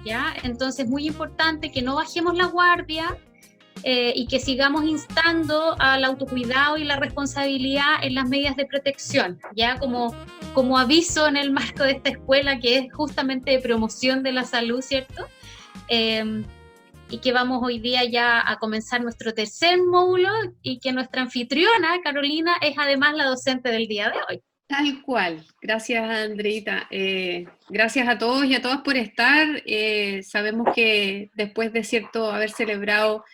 ¿ya? Entonces, muy importante que no bajemos la guardia y que sigamos instando al autocuidado y la responsabilidad en las medidas de protección, ¿ya? Como aviso en el marco de esta escuela que es justamente de promoción de la salud, ¿cierto? Y que vamos hoy día ya a comenzar nuestro tercer módulo y que nuestra anfitriona, Carolina, es además la docente del día de hoy. Tal cual. Gracias, Andreita. Gracias a todos y a todas por estar. Sabemos que después de haber celebrado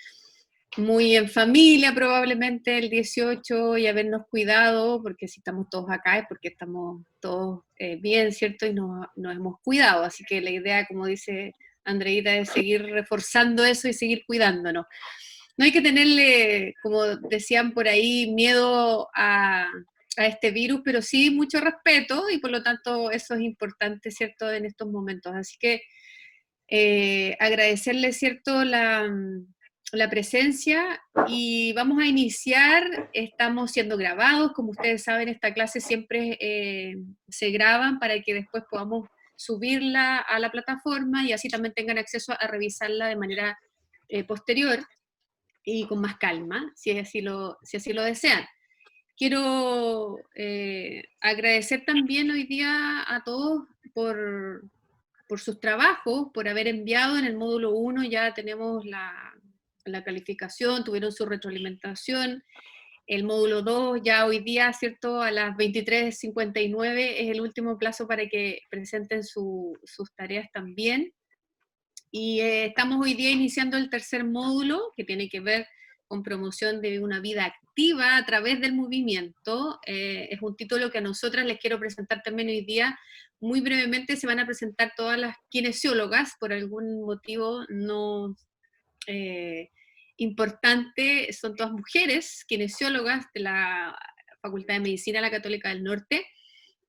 muy en familia probablemente el 18 y habernos cuidado, porque si estamos todos acá es porque estamos todos bien, ¿cierto? Y nos hemos cuidado. Así que la idea, como dice Andreita, es seguir reforzando eso y seguir cuidándonos. No hay que tenerle, como decían por ahí, miedo a este virus, pero sí mucho respeto y por lo tanto eso es importante, ¿cierto?, en estos momentos. Así que agradecerle, ¿cierto?, la presencia y vamos a iniciar. Estamos siendo grabados, como ustedes saben, esta clase siempre se graban para que después podamos subirla a la plataforma y así también tengan acceso a revisarla de manera posterior y con más calma, si así lo desean. Quiero agradecer también hoy día a todos por sus trabajos, por haber enviado en el módulo 1, ya tenemos la calificación, tuvieron su retroalimentación. El módulo 2 ya hoy día, ¿cierto?, a las 23:59 es el último plazo para que presenten sus tareas también. Y estamos hoy día iniciando el tercer módulo, que tiene que ver con promoción de una vida activa a través del movimiento. Es un título que a nosotras les quiero presentar también hoy día. Muy brevemente se van a presentar todas las kinesiólogas, por algún motivo no importante, son todas mujeres kinesiólogas de la Facultad de Medicina de la Católica del Norte.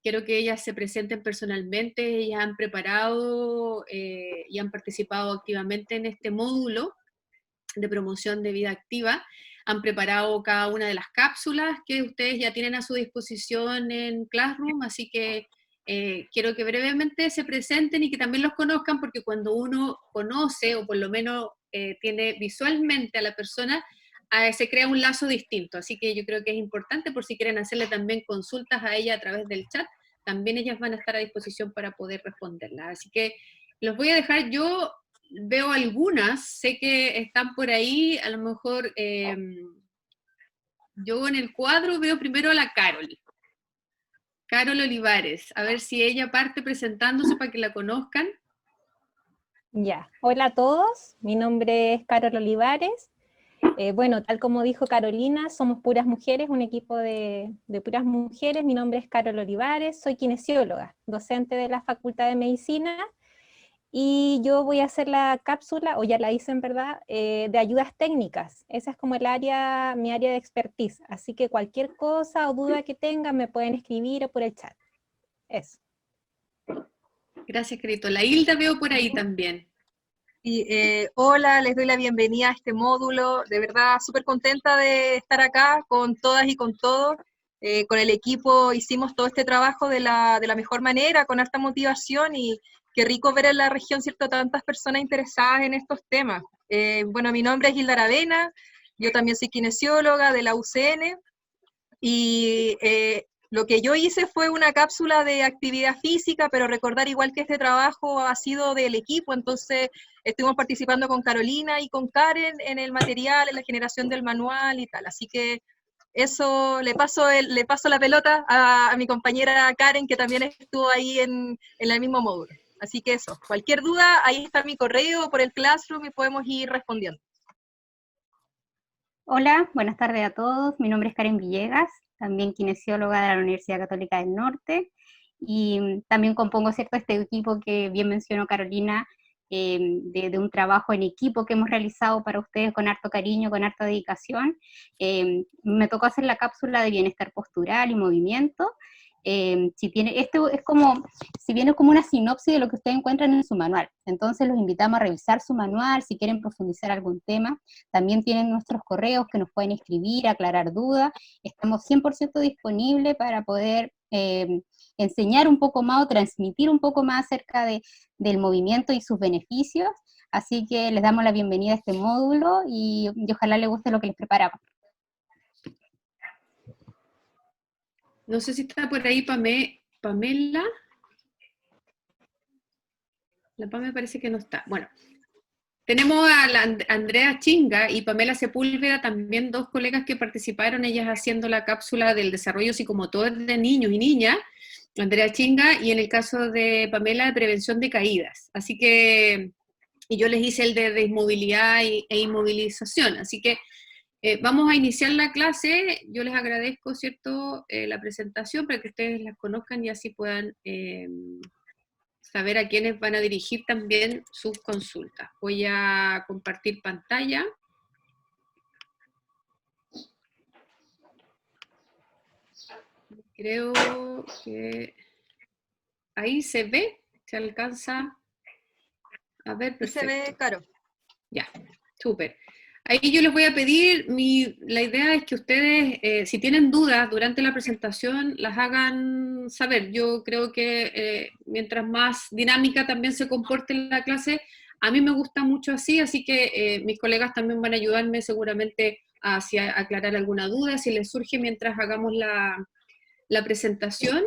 Quiero que ellas se presenten personalmente. Ellas han preparado y han participado activamente en este módulo de promoción de vida activa. Han preparado cada una de las cápsulas que ustedes ya tienen a su disposición en Classroom, así que quiero que brevemente se presenten y que también los conozcan, porque cuando uno conoce, o por lo menos tiene visualmente a la persona, se crea un lazo distinto. Así que yo creo que es importante, por si quieren hacerle también consultas a ella a través del chat, también ellas van a estar a disposición para poder responderlas. Así que los voy a dejar. Yo veo algunas, sé que están por ahí, a lo mejor yo en el cuadro veo primero a la Carol Olivares, a ver si ella parte presentándose para que la conozcan. Ya, hola a todos, mi nombre es Carol Olivares. Bueno, tal como dijo Carolina, somos puras mujeres, un equipo de puras mujeres. Mi nombre es Carol Olivares, soy kinesióloga, docente de la Facultad de Medicina, y yo voy a hacer la cápsula, o ya la hice en verdad, de ayudas técnicas. Esa es como mi área de expertise, así que cualquier cosa o duda que tengan me pueden escribir o por el chat. Eso. Gracias, querido. La Hilda veo por ahí también. Y, hola, les doy la bienvenida a este módulo. De verdad, súper contenta de estar acá con todas y con todos. Con el equipo hicimos todo este trabajo de la mejor manera, con harta motivación, y qué rico ver en la región, ¿cierto?, tantas personas interesadas en estos temas. Bueno, mi nombre es Hilda Aravena, yo también soy kinesióloga de la UCN, y lo que yo hice fue una cápsula de actividad física, pero recordar igual que este trabajo ha sido del equipo, entonces estuvimos participando con Carolina y con Karen en el material, en la generación del manual y tal, así que eso, le paso la pelota a mi compañera Karen, que también estuvo ahí en el mismo módulo. Así que eso, cualquier duda, ahí está mi correo por el Classroom y podemos ir respondiendo. Hola, buenas tardes a todos. Mi nombre es Karen Villegas, también kinesióloga de la Universidad Católica del Norte, y también compongo, ¿cierto?, este equipo que bien mencionó Carolina, de un trabajo en equipo que hemos realizado para ustedes con harto cariño, con harta dedicación. Me tocó hacer la cápsula de bienestar postural y movimiento. Esto es como, si bien es como una sinopsis de lo que ustedes encuentran en su manual, entonces los invitamos a revisar su manual si quieren profundizar algún tema. También tienen nuestros correos que nos pueden escribir, aclarar dudas. Estamos 100% disponibles para poder enseñar un poco más o transmitir un poco más acerca del movimiento y sus beneficios. Así que les damos la bienvenida a este módulo y ojalá les guste lo que les preparamos. No sé si está por ahí Pamela. La Pamela parece que no está. Bueno, tenemos a la Andrea Chinga y Pamela Sepúlveda, también dos colegas que participaron, ellas haciendo la cápsula del desarrollo psicomotor de niños y niñas, Andrea Chinga, y en el caso de Pamela, de prevención de caídas. Así que, y yo les hice el de inmovilidad e inmovilización. Así que vamos a iniciar la clase. Yo les agradezco, ¿cierto?, la presentación para que ustedes las conozcan y así puedan saber a quiénes van a dirigir también sus consultas. Voy a compartir pantalla. Creo que ahí se ve, se alcanza a ver, perfecto. Se ve, Caro. Ya, súper. Ahí yo les voy a pedir, la idea es que ustedes, si tienen dudas durante la presentación, las hagan saber. Yo creo que mientras más dinámica también se comporte la clase, a mí me gusta mucho así que mis colegas también van a ayudarme seguramente a aclarar alguna duda, si les surge mientras hagamos la presentación.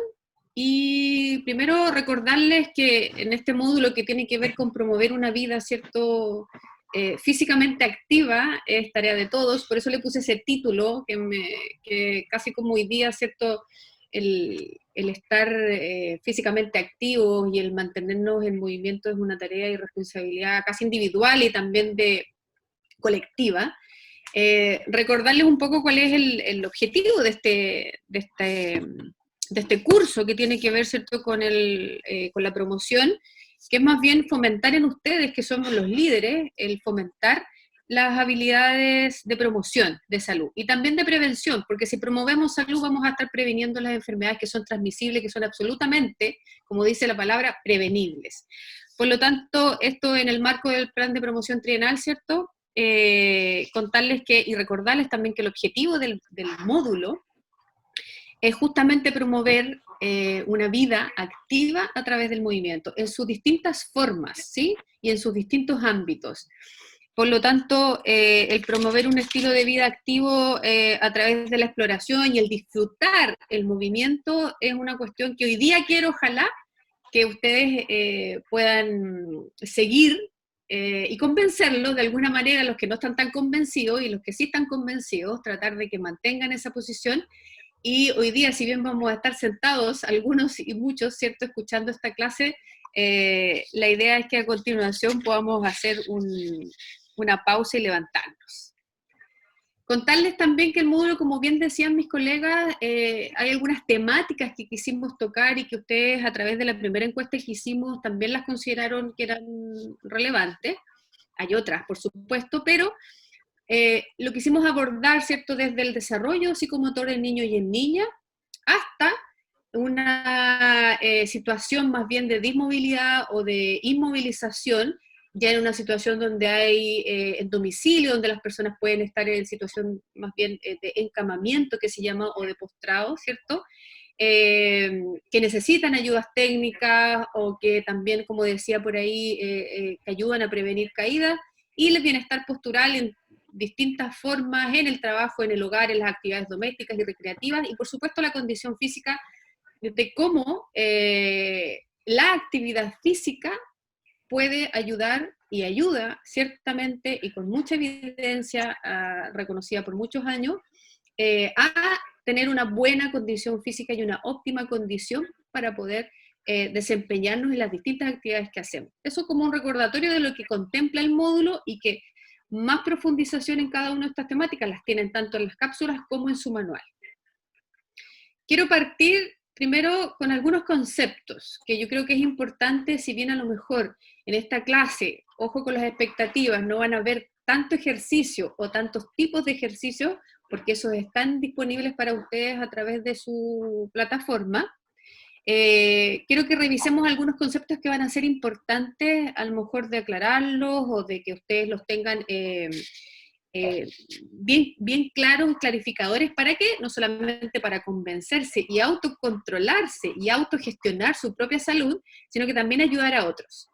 Y primero recordarles que en este módulo que tiene que ver con promover una vida, ¿cierto?, físicamente activa, es tarea de todos, por eso le puse ese título, que casi como hoy día, ¿cierto?, el estar físicamente activos y el mantenernos en movimiento es una tarea y responsabilidad casi individual y también colectiva. Recordarles un poco cuál es el objetivo de este curso, que tiene que ver, ¿cierto?, con la promoción, que es más bien fomentar en ustedes, que somos los líderes, el fomentar las habilidades de promoción de salud y también de prevención, porque si promovemos salud vamos a estar previniendo las enfermedades que son transmisibles, que son absolutamente, como dice la palabra, prevenibles. Por lo tanto, esto en el marco del plan de promoción trienal, ¿cierto?, contarles y recordarles también que el objetivo del módulo es justamente promover una vida activa a través del movimiento, en sus distintas formas, ¿sí?, y en sus distintos ámbitos. Por lo tanto, el promover un estilo de vida activo a través de la exploración y el disfrutar el movimiento es una cuestión que hoy día quiero, ojalá, que ustedes puedan seguir y convencerlos de alguna manera, los que no están tan convencidos y los que sí están convencidos, tratar de que mantengan esa posición. Y hoy día, si bien vamos a estar sentados, algunos y muchos, ¿cierto?, escuchando esta clase, la idea es que a continuación podamos hacer una pausa y levantarnos. Contarles también que el módulo, como bien decían mis colegas, hay algunas temáticas que quisimos tocar y que ustedes a través de la primera encuesta que hicimos también las consideraron que eran relevantes. Hay otras, por supuesto, pero lo quisimos abordar, ¿cierto?, desde el desarrollo psicomotor en niños y en niñas hasta una situación más bien de dismovilidad o de inmovilización, ya en una situación donde hay en domicilio, donde las personas pueden estar en situación más bien de encamamiento, que se llama, o de postrado, ¿cierto?, que necesitan ayudas técnicas o que también, como decía por ahí, que ayudan a prevenir caídas, y el bienestar postural en distintas formas, en el trabajo, en el hogar, en las actividades domésticas y recreativas, y por supuesto la condición física, de cómo la actividad física puede ayudar y ayuda ciertamente y con mucha evidencia reconocida por muchos años a tener una buena condición física y una óptima condición para poder desempeñarnos en las distintas actividades que hacemos. Eso como un recordatorio de lo que contempla el módulo y que más profundización en cada una de estas temáticas las tienen tanto en las cápsulas como en su manual. Quiero partir primero con algunos conceptos que yo creo que es importante, si bien a lo mejor en esta clase, ojo con las expectativas, no van a ver tanto ejercicio o tantos tipos de ejercicios, porque esos están disponibles para ustedes a través de su plataforma. Quiero que revisemos algunos conceptos que van a ser importantes, a lo mejor de aclararlos o de que ustedes los tengan bien claros, clarificadores. ¿Para qué? No solamente para convencerse y autocontrolarse y autogestionar su propia salud, sino que también ayudar a otros.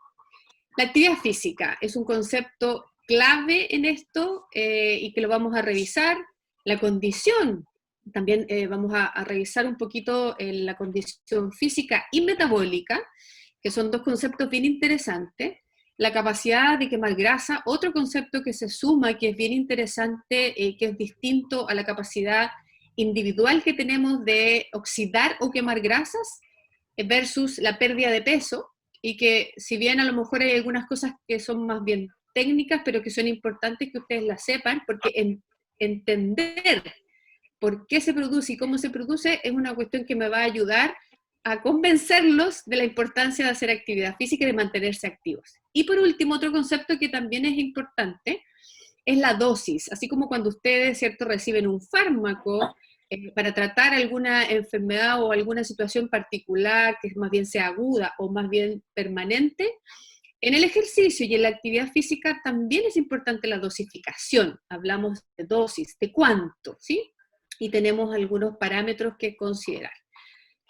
La actividad física es un concepto clave en esto y que lo vamos a revisar. La condición, también vamos a revisar un poquito la condición física y metabólica, que son dos conceptos bien interesantes. La capacidad de quemar grasa, otro concepto que se suma, que es bien interesante, que es distinto a la capacidad individual que tenemos de oxidar o quemar grasas, versus la pérdida de peso, y que si bien a lo mejor hay algunas cosas que son más bien técnicas, pero que son importantes que ustedes las sepan, porque entender por qué se produce y cómo se produce es una cuestión que me va a ayudar a convencerlos de la importancia de hacer actividad física y de mantenerse activos. Y por último, otro concepto que también es importante es la dosis. Así como cuando ustedes, ¿cierto?, reciben un fármaco para tratar alguna enfermedad o alguna situación particular, que más bien sea aguda o más bien permanente, en el ejercicio y en la actividad física también es importante la dosificación. Hablamos de dosis, de cuánto, ¿sí? Y tenemos algunos parámetros que considerar.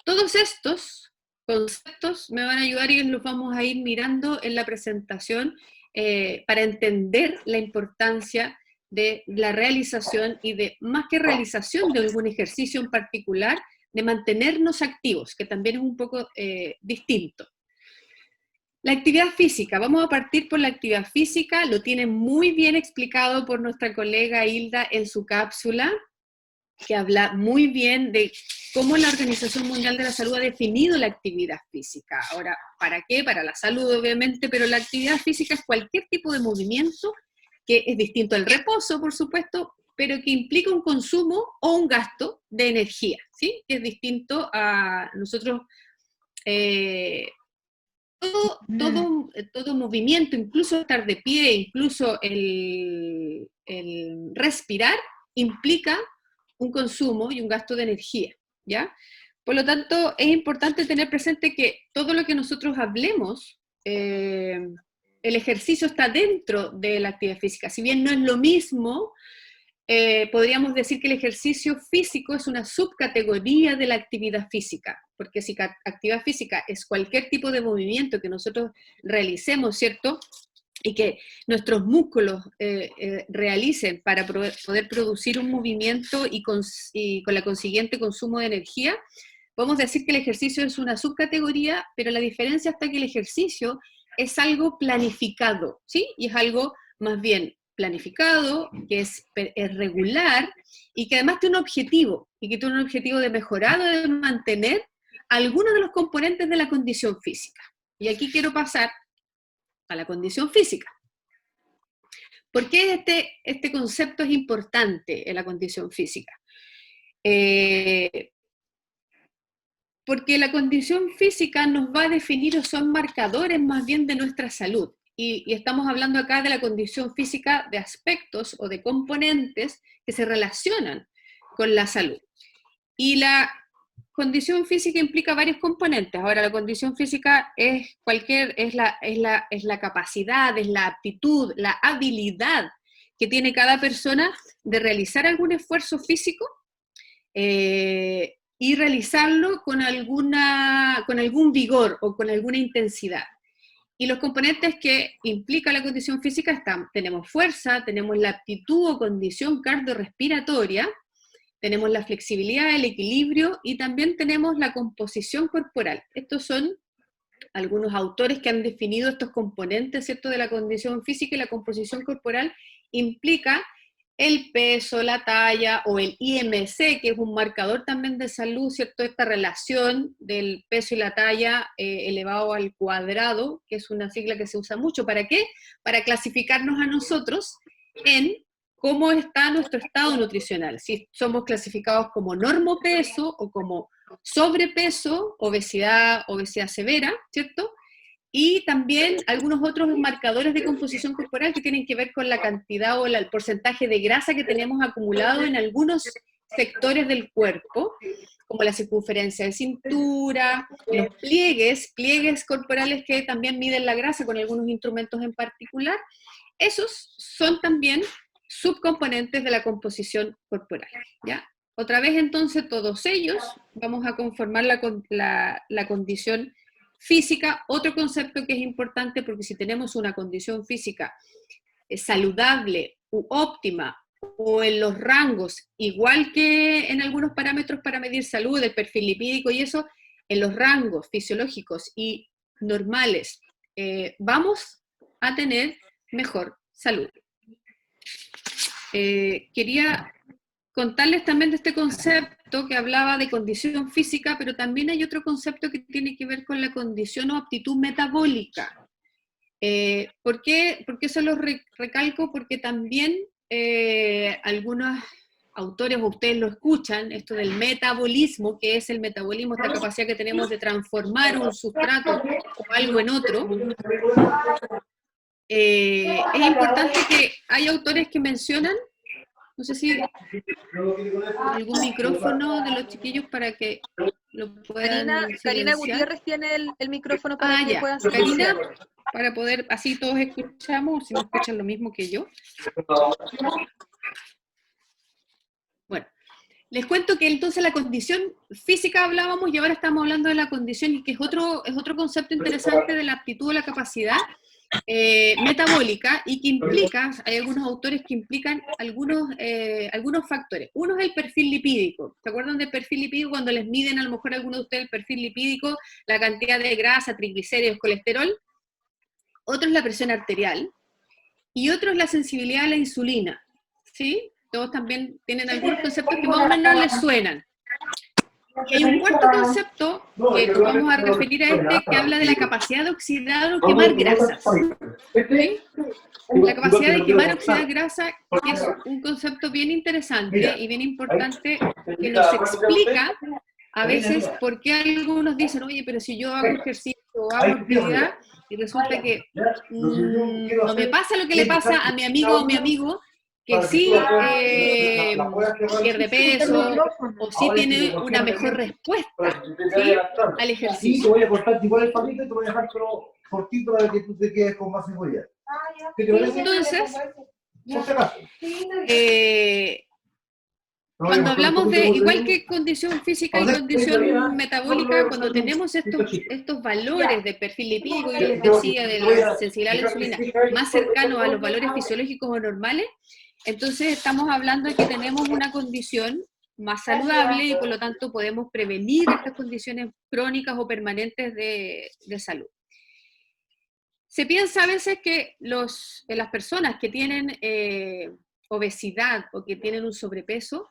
Todos estos conceptos me van a ayudar y los vamos a ir mirando en la presentación para entender la importancia de la realización y de, más que realización de algún ejercicio en particular, de mantenernos activos, que también es un poco distinto. La actividad física, vamos a partir por la actividad física, lo tiene muy bien explicado por nuestra colega Hilda en su cápsula, que habla muy bien de cómo la Organización Mundial de la Salud ha definido la actividad física. Ahora, ¿para qué? Para la salud, obviamente, pero la actividad física es cualquier tipo de movimiento que es distinto al reposo, por supuesto, pero que implica un consumo o un gasto de energía, ¿sí? Que es distinto a nosotros... Todo movimiento, incluso estar de pie, incluso el respirar, implica un consumo y un gasto de energía, ¿ya? Por lo tanto, es importante tener presente que todo lo que nosotros hablemos, el ejercicio está dentro de la actividad física. Si bien no es lo mismo, podríamos decir que el ejercicio físico es una subcategoría de la actividad física, porque si actividad física es cualquier tipo de movimiento que nosotros realicemos, ¿cierto?, y que nuestros músculos realicen para poder producir un movimiento y con la consiguiente consumo de energía, podemos decir que el ejercicio es una subcategoría, pero la diferencia está que el ejercicio es algo planificado, ¿sí? Y es algo más bien planificado, que es regular, y que además tiene un objetivo, y que tiene un objetivo de mejorar o de mantener algunos de los componentes de la condición física. Y aquí quiero pasar a la condición física. ¿Por qué este concepto es importante en la condición física? Porque la condición física nos va a definir, o son marcadores más bien de nuestra salud. Y estamos hablando acá de la condición física de aspectos o de componentes que se relacionan con la salud. Y la condición física implica varios componentes. Ahora, la condición física es la capacidad, es la aptitud, la habilidad que tiene cada persona de realizar algún esfuerzo físico y realizarlo con algún vigor o con alguna intensidad. Y los componentes que implica la condición física están: tenemos fuerza, tenemos la aptitud o condición cardiorrespiratoria, tenemos la flexibilidad, el equilibrio, y también tenemos la composición corporal. Estos son algunos autores que han definido estos componentes, ¿cierto?, de la condición física, y la composición corporal implica el peso, la talla, o el IMC, que es un marcador también de salud, ¿cierto?, esta relación del peso y la talla elevado al cuadrado, que es una sigla que se usa mucho. ¿Para qué? Para clasificarnos a nosotros en cómo está nuestro estado nutricional, si somos clasificados como normopeso o como sobrepeso, obesidad severa, ¿cierto? Y también algunos otros marcadores de composición corporal que tienen que ver con la cantidad o el porcentaje de grasa que tenemos acumulado en algunos sectores del cuerpo, como la circunferencia de cintura, los pliegues corporales que también miden la grasa con algunos instrumentos en particular. Esos son también subcomponentes de la composición corporal, ¿ya? Otra vez entonces todos ellos vamos a conformar la condición física, otro concepto que es importante porque si tenemos una condición física saludable u óptima o en los rangos, igual que en algunos parámetros para medir salud, el perfil lipídico y eso, en los rangos fisiológicos y normales, vamos a tener mejor salud. Quería contarles también de este concepto que hablaba de condición física, pero también hay otro concepto que tiene que ver con la condición o aptitud metabólica. ¿Por qué se los recalco? Porque también algunos autores, o ustedes lo escuchan, esto del metabolismo, que es el metabolismo, esta capacidad que tenemos de transformar un sustrato o algo en otro. Es importante que hay autores que mencionan, no sé si algún micrófono de los chiquillos para que lo puedan Karina Gutiérrez tiene el micrófono para que pueda Karina, para poder, así todos escuchamos, si no escuchan lo mismo que yo. Bueno, les cuento que entonces la condición física hablábamos y ahora estamos hablando de la condición, y que es otro concepto interesante de la aptitud o la capacidad metabólica, y que implica, hay algunos autores que implican algunos factores. Uno es el perfil lipídico. ¿Se acuerdan del perfil lipídico cuando les miden a lo mejor a algunos de ustedes el perfil lipídico, la cantidad de grasa, triglicéridos, colesterol? Otro es la presión arterial, y otro es la sensibilidad a la insulina, ¿sí? Todos también tienen algunos conceptos que más o menos les suenan. Y hay un cuarto concepto que nos vamos a referir a que habla de la capacidad de oxidar o quemar grasas. ¿Sí? La capacidad de quemar o oxidar grasa, que es un concepto bien interesante y bien importante, que nos explica a veces por qué algunos dicen, oye, pero si yo hago ejercicio o hago actividad, y resulta que no me pasa lo que le pasa a mi amigo o mi amigo, que sí pierde peso o sí tiene una mejor respuesta, ¿sí?, al ejercicio. Aquí te voy a cortar igual el palito y te voy a dejar cortito para que tú te quedes con más seguridad. Entonces, cuando hablamos de, igual que condición física y condición metabólica, cuando tenemos estos valores de perfil lipídico, yo les decía, de la sensibilidad a la insulina, más cercanos a los valores fisiológicos o normales, entonces estamos hablando de que tenemos una condición más saludable y por lo tanto podemos prevenir estas condiciones crónicas o permanentes de salud. Se piensa a veces que las personas que tienen obesidad o que tienen un sobrepeso,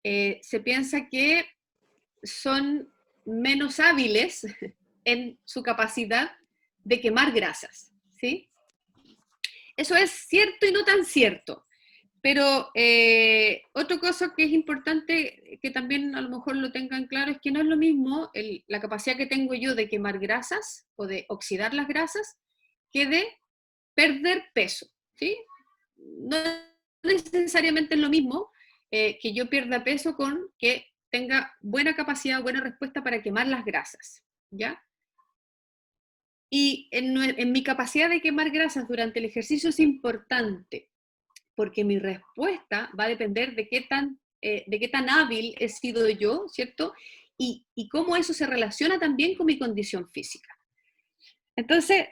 se piensa que son menos hábiles en su capacidad de quemar grasas, ¿sí? Eso es cierto y no tan cierto. Pero otra cosa que es importante que también a lo mejor lo tengan claro es que no es lo mismo la capacidad que tengo yo de quemar grasas o de oxidar las grasas que de perder peso, ¿sí? No necesariamente es lo mismo que yo pierda peso con que tenga buena capacidad, buena respuesta para quemar las grasas, ¿ya? Y en mi capacidad de quemar grasas durante el ejercicio es importante, porque mi respuesta va a depender de qué tan hábil he sido yo, ¿cierto? Y cómo eso se relaciona también con mi condición física. Entonces,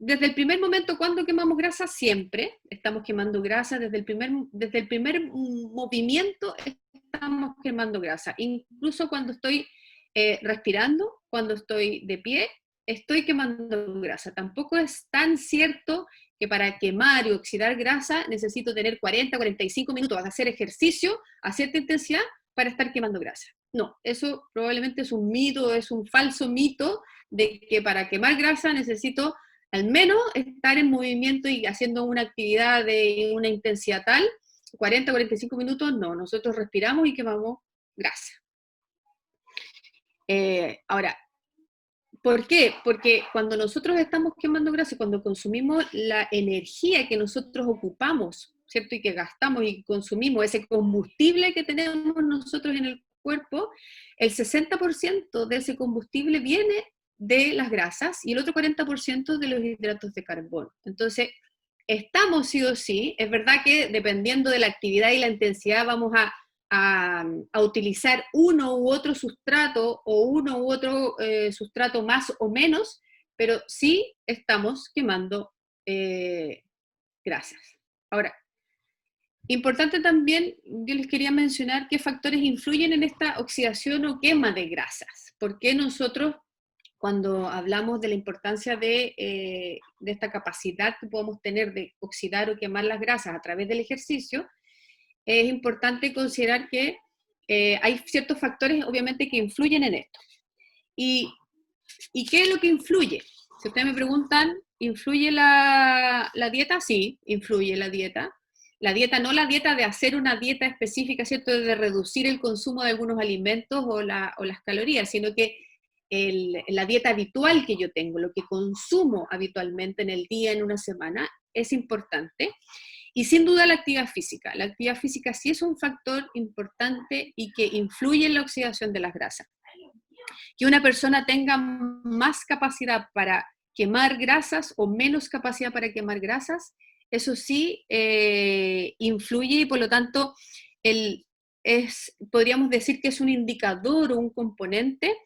desde el primer momento, ¿cuándo quemamos grasa? Siempre estamos quemando grasa, desde el primer movimiento estamos quemando grasa. Incluso cuando estoy respirando, cuando estoy de pie, estoy quemando grasa. Tampoco es tan cierto que para quemar y oxidar grasa necesito tener 40, 45 minutos de hacer ejercicio a cierta intensidad para estar quemando grasa. No, eso probablemente es un mito, es un falso mito de que para quemar grasa necesito al menos estar en movimiento y haciendo una actividad de una intensidad tal, 40, 45 minutos, no, nosotros respiramos y quemamos grasa. Ahora, ¿por qué? Porque cuando nosotros estamos quemando grasa, cuando consumimos la energía que nosotros ocupamos, ¿cierto? Y que gastamos y consumimos, ese combustible que tenemos nosotros en el cuerpo, el 60% de ese combustible viene de las grasas y el otro 40% de los hidratos de carbono. Entonces, estamos sí o sí. Es verdad que dependiendo de la actividad y la intensidad vamos a utilizar uno u otro sustrato o uno u otro sustrato más o menos, pero sí estamos quemando grasas. Ahora, importante también, yo les quería mencionar qué factores influyen en esta oxidación o quema de grasas. ¿Por qué nosotros, cuando hablamos de la importancia de esta capacidad que podemos tener de oxidar o quemar las grasas a través del ejercicio, es importante considerar que hay ciertos factores, obviamente, que influyen en esto. ¿Y qué es lo que influye? Si ustedes me preguntan, ¿influye la dieta? Sí, influye la dieta. La dieta, no la dieta de hacer una dieta específica, ¿cierto?, de reducir el consumo de algunos alimentos o las calorías, sino que la dieta habitual que yo tengo, lo que consumo habitualmente en el día, en una semana, es importante. Y sin duda la actividad física. La actividad física sí es un factor importante y que influye en la oxidación de las grasas. Que una persona tenga más capacidad para quemar grasas o menos capacidad para quemar grasas, eso sí influye y por lo tanto podríamos decir que es un indicador o un componente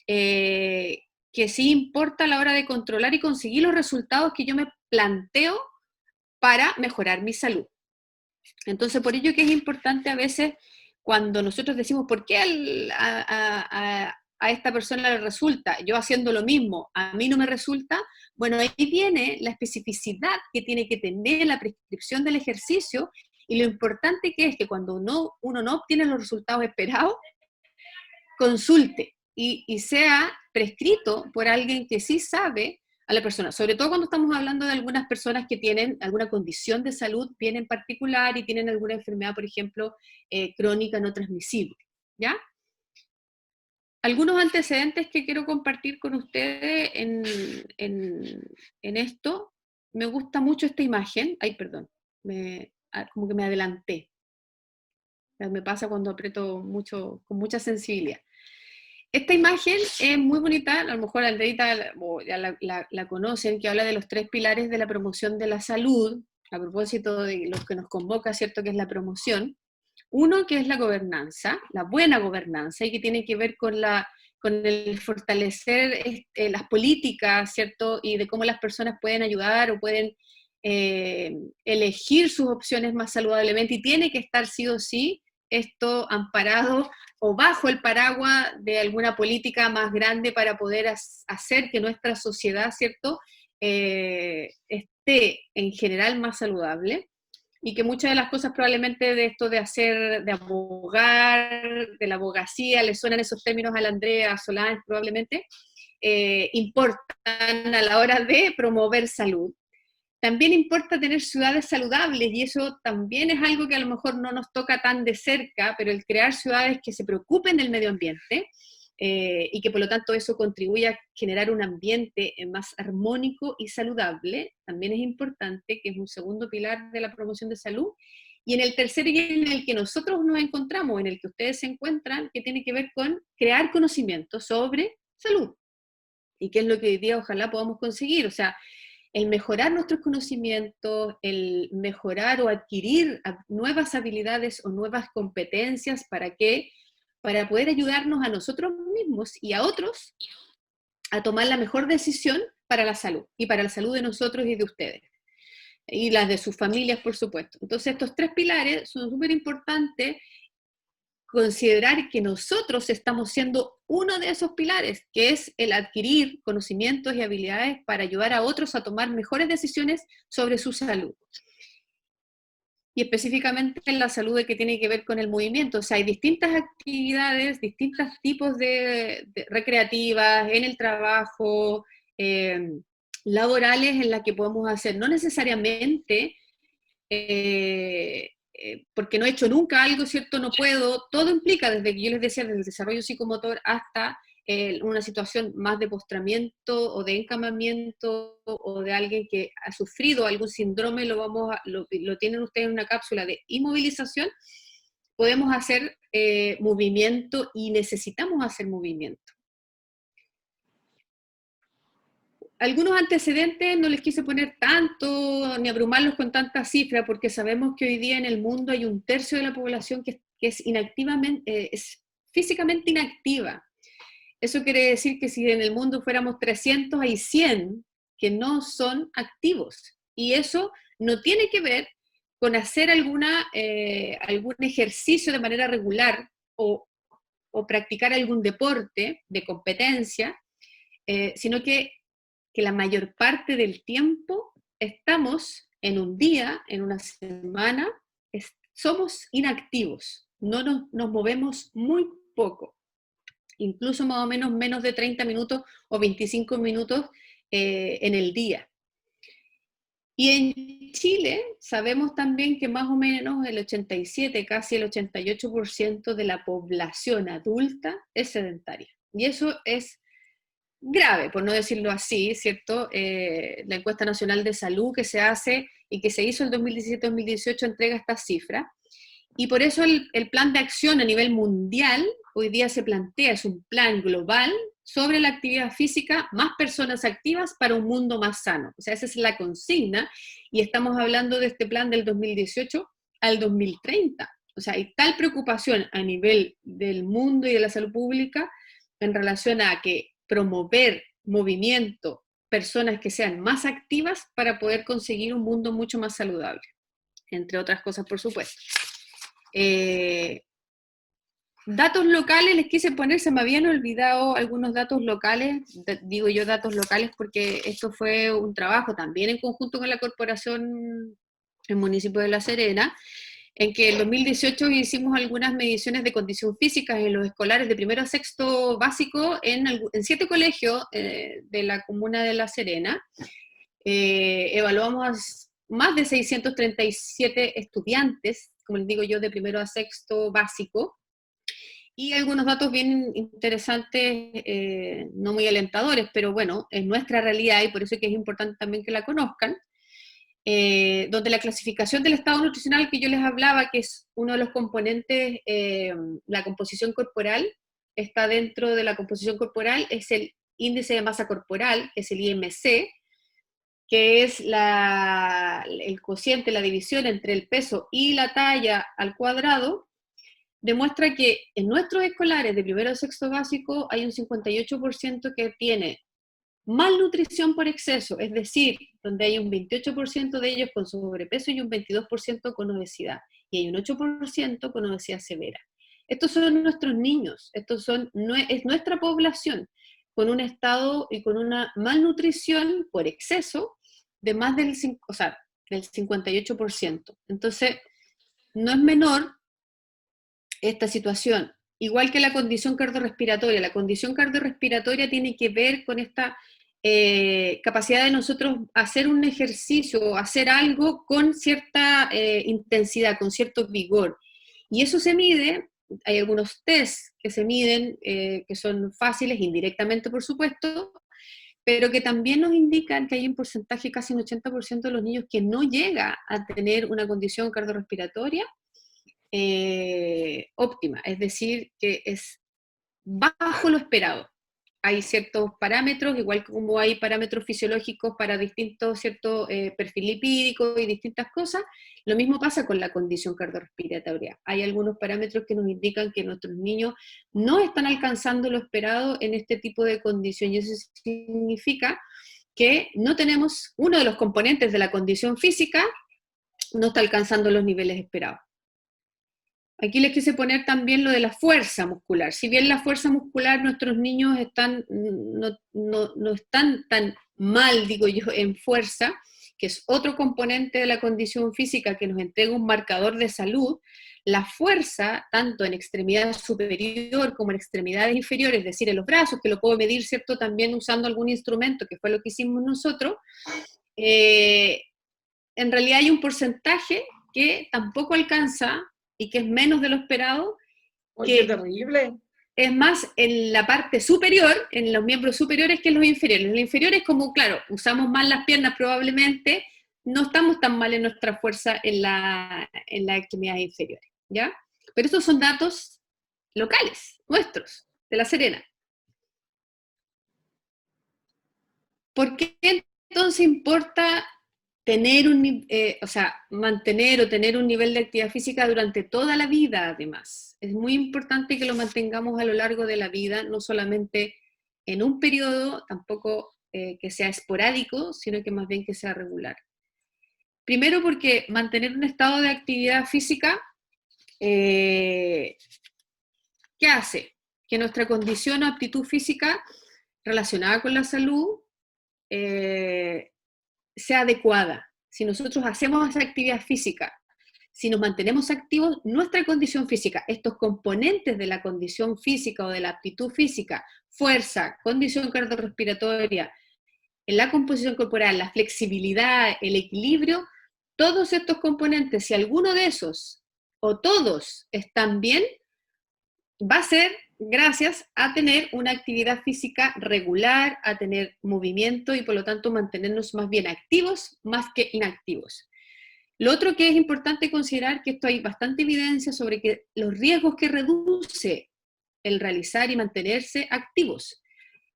que sí importa a la hora de controlar y conseguir los resultados que yo me planteo para mejorar mi salud. Entonces, por ello que es importante a veces cuando nosotros decimos, ¿por qué a esta persona le resulta? Yo haciendo lo mismo, a mí no me resulta. Bueno, ahí viene la especificidad que tiene que tener la prescripción del ejercicio y lo importante que es que cuando uno no obtiene los resultados esperados, consulte y sea prescrito por alguien que sí sabe a la persona, sobre todo cuando estamos hablando de algunas personas que tienen alguna condición de salud bien en particular y tienen alguna enfermedad, por ejemplo, crónica no transmisible, ¿ya? Algunos antecedentes que quiero compartir con ustedes en esto. Me gusta mucho esta imagen. Ay, perdón, como que me adelanté. Me pasa cuando aprieto mucho, con mucha sensibilidad. Esta imagen es muy bonita, a lo mejor Andreita ya la conocen, que habla de los 3 pilares de la promoción de la salud, a propósito de lo que nos convoca, ¿cierto?, que es la promoción. Uno, que es la gobernanza, la buena gobernanza, y que tiene que ver con el fortalecer las políticas, ¿cierto?, y de cómo las personas pueden ayudar o pueden elegir sus opciones más saludablemente, y tiene que estar sí o sí esto amparado o bajo el paraguas de alguna política más grande para poder hacer que nuestra sociedad, ¿cierto?, esté en general más saludable, y que muchas de las cosas probablemente de esto de abogar, de la abogacía, le suenan esos términos a la Andrea Solán probablemente, importan a la hora de promover salud. También importa tener ciudades saludables, y eso también es algo que a lo mejor no nos toca tan de cerca, pero el crear ciudades que se preocupen del medio ambiente y que por lo tanto eso contribuye a generar un ambiente más armónico y saludable, también es importante, que es un segundo pilar de la promoción de salud. Y en el tercer, y en el que nosotros nos encontramos, en el que ustedes se encuentran, que tiene que ver con crear conocimiento sobre salud. Y qué es lo que hoy día ojalá podamos conseguir, o sea, el mejorar nuestros conocimientos, el mejorar o adquirir nuevas habilidades o nuevas competencias para poder ayudarnos a nosotros mismos y a otros a tomar la mejor decisión para la salud, y para la salud de nosotros y de ustedes, y las de sus familias, por supuesto. Entonces, estos 3 pilares son súper importantes. Considerar que nosotros estamos siendo uno de esos pilares, que es el adquirir conocimientos y habilidades para ayudar a otros a tomar mejores decisiones sobre su salud. Y específicamente en la salud que tiene que ver con el movimiento. O sea, hay distintas actividades, distintos tipos de recreativas, en el trabajo, laborales, en las que podemos hacer, no necesariamente porque no he hecho nunca algo, ¿cierto? No puedo, todo implica, desde que yo les decía, desde el desarrollo psicomotor hasta una situación más de postramiento o de encamamiento, o de alguien que ha sufrido algún síndrome, lo tienen ustedes en una cápsula de inmovilización. Podemos hacer movimiento y necesitamos hacer movimiento. algunos antecedentes no les quise poner tanto, ni abrumarlos con tanta cifra, porque sabemos que hoy día en el mundo hay 1/3 de la población que es es físicamente inactiva. Eso quiere decir que si en el mundo fuéramos 300, hay 100 que no son activos. Y eso no tiene que ver con hacer algún ejercicio de manera regular o practicar algún deporte de competencia, sino que la mayor parte del tiempo estamos en un día, en una semana, somos inactivos, no nos movemos muy poco, incluso más o menos de 30 minutos o 25 minutos en el día. Y en Chile sabemos también que más o menos el 87, casi el 88% de la población adulta es sedentaria. Y eso es grave, por no decirlo así, ¿cierto? La encuesta nacional de salud que se hace y que se hizo el 2017-2018 entrega estas cifras. Y por eso el plan de acción a nivel mundial hoy día se plantea, es un plan global sobre la actividad física, más personas activas para un mundo más sano. O sea, esa es la consigna, y estamos hablando de este plan del 2018 al 2030. O sea, hay tal preocupación a nivel del mundo y de la salud pública en relación a que promover movimiento, personas que sean más activas para poder conseguir un mundo mucho más saludable, entre otras cosas, por supuesto. Datos locales les quise poner, se me habían olvidado algunos datos locales, digo yo datos locales porque esto fue un trabajo también en conjunto con la corporación, el municipio de La Serena, en que en 2018 hicimos algunas mediciones de condición física en los escolares de primero a sexto básico en 7 colegios de la comuna de La Serena. Evaluamos más de 637 estudiantes, como les digo yo, de primero a sexto básico, y algunos datos bien interesantes, no muy alentadores, pero bueno, es nuestra realidad y por eso es que es importante también que la conozcan, donde la clasificación del estado nutricional que yo les hablaba, que es uno de los componentes, la composición corporal, está dentro de la composición corporal, es el índice de masa corporal, que es el IMC, que es el cociente, la división entre el peso y la talla al cuadrado, demuestra que en nuestros escolares de primero a sexto básico hay un 58% que tiene malnutrición por exceso, es decir, donde hay un 28% de ellos con sobrepeso y un 22% con obesidad, y hay un 8% con obesidad severa. Estos son nuestros niños, es nuestra población, con un estado y con una malnutrición por exceso de más del 58%. Entonces, no es menor esta situación, igual que la condición cardiorrespiratoria. La condición cardiorrespiratoria tiene que ver con esta capacidad de nosotros hacer un ejercicio, hacer algo con cierta intensidad, con cierto vigor. Y eso se mide, hay algunos tests que se miden, que son fáciles, indirectamente por supuesto, pero que también nos indican que hay un porcentaje, casi un 80% de los niños que no llega a tener una condición cardiorrespiratoria óptima, es decir, que es bajo lo esperado. Hay ciertos parámetros, igual como hay parámetros fisiológicos para distintos, cierto perfil lipídico y distintas cosas, lo mismo pasa con la condición cardiorrespiratoria. Hay algunos parámetros que nos indican que nuestros niños no están alcanzando lo esperado en este tipo de condición, y eso significa que no tenemos, uno de los componentes de la condición física no está alcanzando los niveles esperados. Aquí les quise poner también lo de la fuerza muscular. Si bien la fuerza muscular, nuestros niños no están tan mal, digo yo, en fuerza, que es otro componente de la condición física que nos entrega un marcador de salud, la fuerza, tanto en extremidad superior como en extremidades inferiores, es decir, en los brazos, que lo puedo medir, ¿cierto?, también usando algún instrumento, que fue lo que hicimos nosotros, en realidad hay un porcentaje que tampoco alcanza y que es menos de lo esperado. ¡Qué terrible! Es más en la parte superior, en los miembros superiores, que en los inferiores. En los inferiores, como claro, usamos más las piernas probablemente, no estamos tan mal en nuestra fuerza en las extremidades inferiores, ¿ya? Pero estos son datos locales, nuestros, de La Serena. ¿Por qué entonces importa tener mantener o tener un nivel de actividad física durante toda la vida, además? Es muy importante que lo mantengamos a lo largo de la vida, no solamente en un periodo, tampoco que sea esporádico, sino que más bien que sea regular. Primero porque mantener un estado de actividad física, ¿qué hace? Que nuestra condición o aptitud física relacionada con la salud sea adecuada. Si nosotros hacemos esa actividad física, si nos mantenemos activos, nuestra condición física, estos componentes de la condición física o de la aptitud física, fuerza, condición cardiorrespiratoria, la composición corporal, la flexibilidad, el equilibrio, todos estos componentes, si alguno de esos o todos están bien, va a ser gracias a tener una actividad física regular, a tener movimiento y por lo tanto mantenernos más bien activos más que inactivos. Lo otro que es importante considerar, que esto hay bastante evidencia sobre que los riesgos que reduce el realizar y mantenerse activos.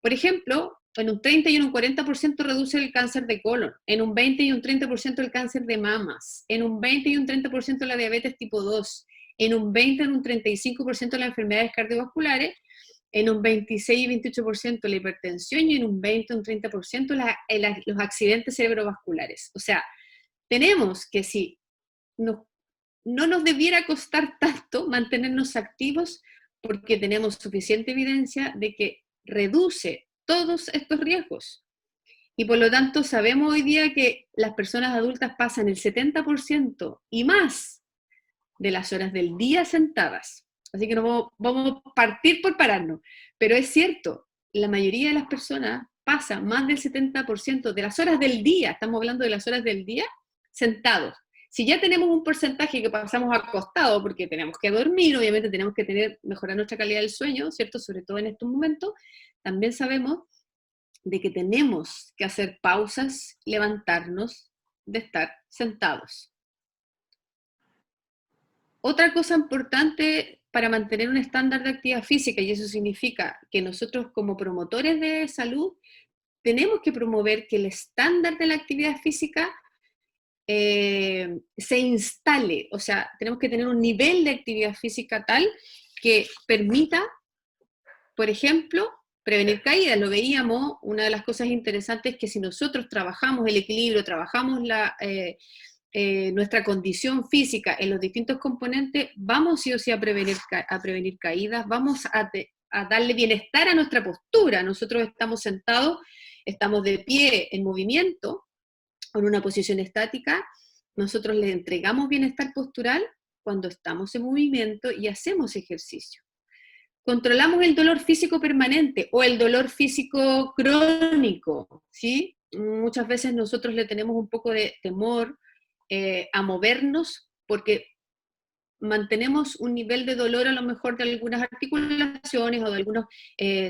Por ejemplo, en un 30 y en un 40% reduce el cáncer de colon, en un 20 y un 30% el cáncer de mamas, en un 20 y un 30% la diabetes tipo 2, en un 20 y un 35% las enfermedades cardiovasculares, en un 26 y 28% la hipertensión y en un 20 y un 30% los accidentes cerebrovasculares. O sea, tenemos que si no nos debiera costar tanto mantenernos activos porque tenemos suficiente evidencia de que reduce todos estos riesgos. Y por lo tanto sabemos hoy día que las personas adultas pasan el 70% y más de las horas del día sentadas. Así que no vamos a partir por pararnos. Pero es cierto, la mayoría de las personas pasa más del 70% de las horas del día, estamos hablando de las horas del día, sentados. Si ya tenemos un porcentaje que pasamos acostados porque tenemos que dormir, obviamente tenemos que mejorar nuestra calidad del sueño, ¿cierto? Sobre todo en estos momentos, también sabemos de que tenemos que hacer pausas, levantarnos de estar sentados. Otra cosa importante para mantener un estándar de actividad física, y eso significa que nosotros como promotores de salud tenemos que promover que el estándar de la actividad física se instale, o sea, tenemos que tener un nivel de actividad física tal que permita, por ejemplo, prevenir caídas. Lo veíamos, una de las cosas interesantes es que si nosotros trabajamos el equilibrio, trabajamos nuestra condición física en los distintos componentes, vamos sí o sí a prevenir caídas, vamos a darle bienestar a nuestra postura. Nosotros estamos sentados, estamos de pie en movimiento, en una posición estática, nosotros le entregamos bienestar postural cuando estamos en movimiento y hacemos ejercicio. Controlamos el dolor físico permanente o el dolor físico crónico, ¿sí? Muchas veces nosotros le tenemos un poco de temor a movernos porque mantenemos un nivel de dolor a lo mejor de algunas articulaciones o de algunos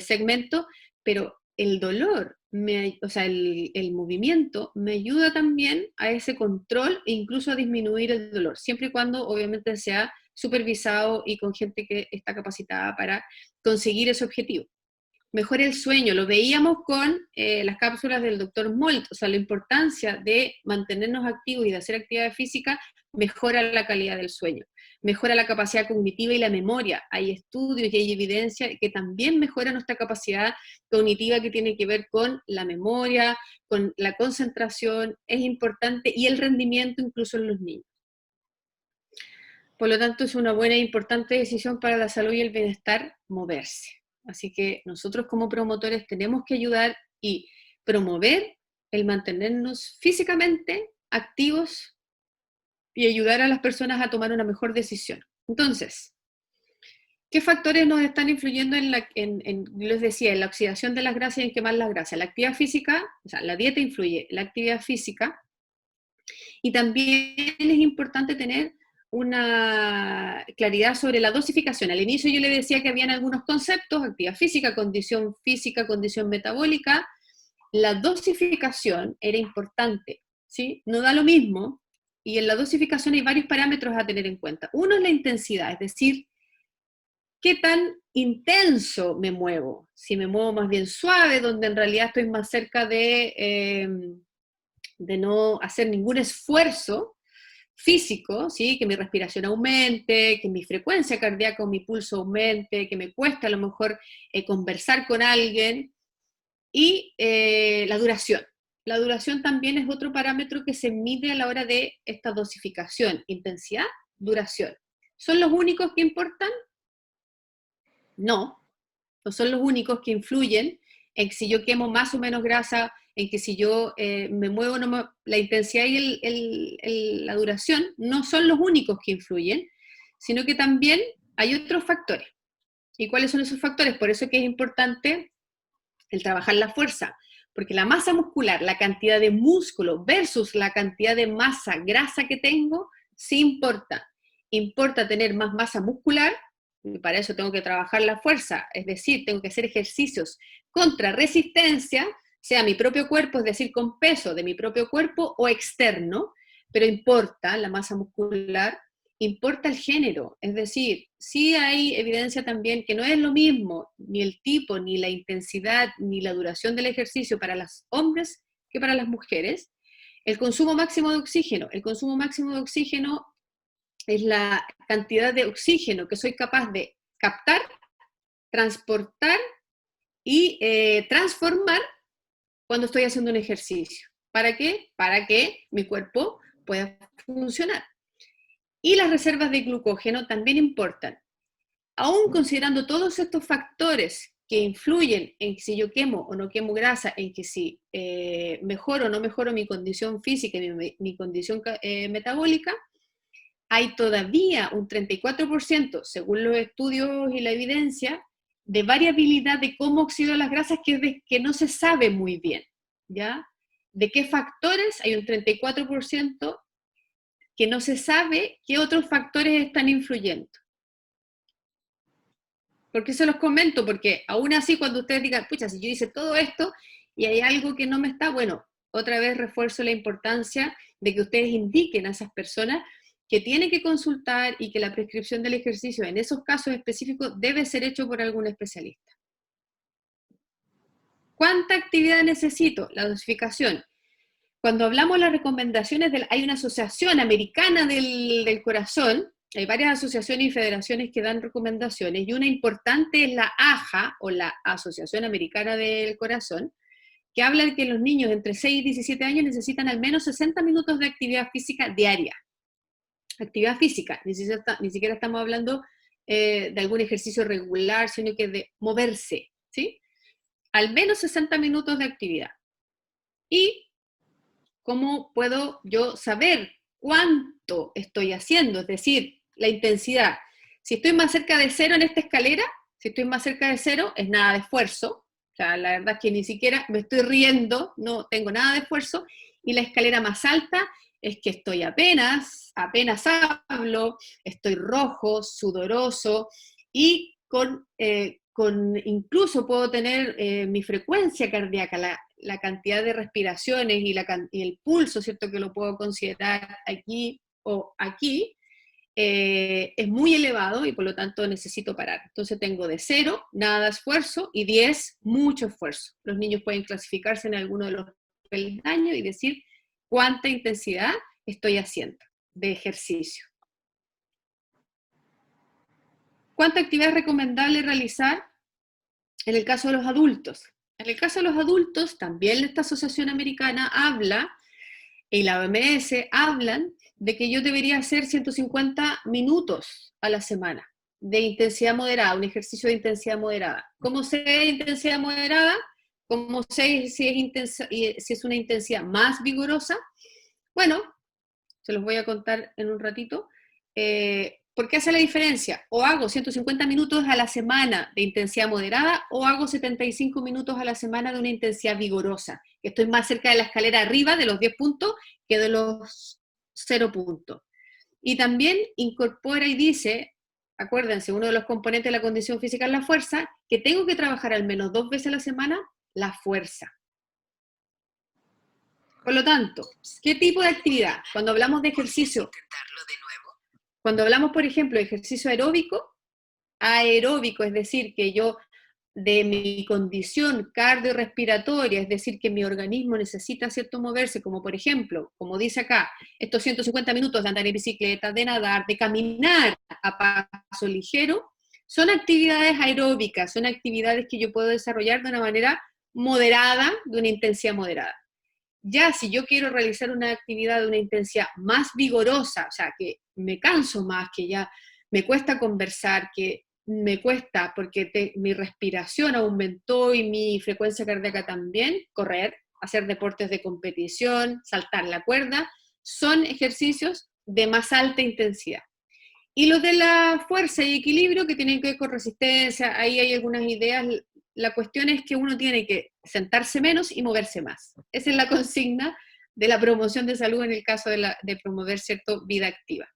segmentos, pero el dolor, el movimiento me ayuda también a ese control e incluso a disminuir el dolor, siempre y cuando obviamente sea supervisado y con gente que está capacitada para conseguir ese objetivo. Mejora el sueño, lo veíamos con las cápsulas del Dr. Molt, o sea, la importancia de mantenernos activos y de hacer actividad física mejora la calidad del sueño, mejora la capacidad cognitiva y la memoria. Hay estudios y hay evidencia que también mejora nuestra capacidad cognitiva que tiene que ver con la memoria, con la concentración, es importante, y el rendimiento incluso en los niños. Por lo tanto, es una buena e importante decisión para la salud y el bienestar moverse. Así que nosotros como promotores tenemos que ayudar y promover el mantenernos físicamente activos y ayudar a las personas a tomar una mejor decisión. Entonces, ¿qué factores nos están influyendo les decía, en la oxidación de las grasas y en quemar las grasas? La actividad física, o sea, la dieta influye, la actividad física, y también es importante tener una claridad sobre la dosificación. Al inicio yo le decía que habían algunos conceptos, actividad física, condición metabólica. La dosificación era importante, ¿sí? No da lo mismo, y en la dosificación hay varios parámetros a tener en cuenta. Uno es la intensidad, es decir, qué tan intenso me muevo. Si me muevo más bien suave, donde en realidad estoy más cerca de no hacer ningún esfuerzo físico, ¿sí? Que mi respiración aumente, que mi frecuencia cardíaca o mi pulso aumente, que me cueste a lo mejor conversar con alguien, y la duración. La duración también es otro parámetro que se mide a la hora de esta dosificación, intensidad, duración. ¿Son los únicos que importan? No, no son los únicos que influyen en si yo quemo más o menos grasa, en que si yo me muevo, la intensidad y la duración no son los únicos que influyen, sino que también hay otros factores. ¿Y cuáles son esos factores? Por eso es que es importante el trabajar la fuerza, porque la masa muscular, la cantidad de músculo versus la cantidad de masa grasa que tengo, sí importa. Importa tener más masa muscular, y para eso tengo que trabajar la fuerza, es decir, tengo que hacer ejercicios contra resistencia, sea mi propio cuerpo, es decir, con peso de mi propio cuerpo o externo, pero importa la masa muscular, importa el género, es decir, sí hay evidencia también que no es lo mismo ni el tipo, ni la intensidad, ni la duración del ejercicio para los hombres que para las mujeres. El consumo máximo de oxígeno. El consumo máximo de oxígeno es la cantidad de oxígeno que soy capaz de captar, transportar y transformar cuando estoy haciendo un ejercicio. ¿Para qué? Para que mi cuerpo pueda funcionar. Y las reservas de glucógeno también importan. Aún considerando todos estos factores que influyen en si yo quemo o no quemo grasa, en que si mejoro o no mejoro mi condición física y mi condición metabólica, hay todavía un 34%, según los estudios y la evidencia, de variabilidad de cómo oxido las grasas que no se sabe muy bien, ¿ya? ¿De qué factores? Hay un 34% que no se sabe qué otros factores están influyendo. ¿Por qué se los comento? Porque aún así cuando ustedes digan, pucha, si yo hice todo esto y hay algo que no me está, bueno, otra vez refuerzo la importancia de que ustedes indiquen a esas personas que tienen que consultar y que la prescripción del ejercicio en esos casos específicos debe ser hecho por algún especialista. ¿Cuánta actividad necesito? La dosificación. Cuando hablamos de las recomendaciones, hay una asociación americana del corazón, hay varias asociaciones y federaciones que dan recomendaciones, y una importante es la AJA, o la Asociación Americana del Corazón, que habla de que los niños entre 6 y 17 años necesitan al menos 60 minutos de actividad física diaria. Actividad física, ni siquiera estamos hablando de algún ejercicio regular, sino que de moverse, ¿sí? Al menos 60 minutos de actividad. Y ¿cómo puedo yo saber cuánto estoy haciendo? Es decir, la intensidad. Si estoy más cerca de cero en esta escalera, si estoy más cerca de cero, es nada de esfuerzo. O sea, la verdad es que ni siquiera me estoy riendo, no tengo nada de esfuerzo. Y la escalera más alta es que estoy apenas hablo, estoy rojo, sudoroso, y incluso puedo tener mi frecuencia cardíaca, la cantidad de respiraciones y el pulso, ¿cierto? Que lo puedo considerar aquí o aquí, es muy elevado y por lo tanto necesito parar. Entonces tengo de 0, nada de esfuerzo, y 10, mucho esfuerzo. Los niños pueden clasificarse en alguno de los peldaños y decir cuánta intensidad estoy haciendo de ejercicio. ¿Cuánta actividad es recomendable realizar en el caso de los adultos? En el caso de los adultos, también esta asociación americana habla, y la OMS hablan, de que yo debería hacer 150 minutos a la semana de intensidad moderada, un ejercicio de intensidad moderada. ¿Cómo sé de intensidad moderada? ¿Cómo sé si es una intensidad más vigorosa? Bueno, se los voy a contar en un ratito. ¿Por qué hace la diferencia? O hago 150 minutos a la semana de intensidad moderada, o hago 75 minutos a la semana de una intensidad vigorosa, que estoy más cerca de la escalera arriba de los 10 puntos que de los 0 puntos. Y también incorpora y dice, acuérdense, uno de los componentes de la condición física es la fuerza, que tengo que trabajar al menos 2 veces a la semana la fuerza. Por lo tanto, ¿qué tipo de actividad? Cuando hablamos de ejercicio, cuando hablamos, por ejemplo, de ejercicio aeróbico, aeróbico, es decir, que yo de mi condición cardiorrespiratoria, es decir, que mi organismo necesita cierto moverse, como por ejemplo, como dice acá, estos 150 minutos de andar en bicicleta, de nadar, de caminar a paso ligero, son actividades aeróbicas, son actividades que yo puedo desarrollar de una manera moderada, de una intensidad moderada. Ya si yo quiero realizar una actividad de una intensidad más vigorosa, o sea, que me canso más, que ya me cuesta conversar, que me cuesta porque mi respiración aumentó y mi frecuencia cardíaca también, correr, hacer deportes de competición, saltar la cuerda, son ejercicios de más alta intensidad. Y los de la fuerza y equilibrio, que tienen que ver con resistencia, ahí hay algunas ideas. La cuestión es que uno tiene que sentarse menos y moverse más. Esa es la consigna de la promoción de salud en el caso de promover cierta vida activa.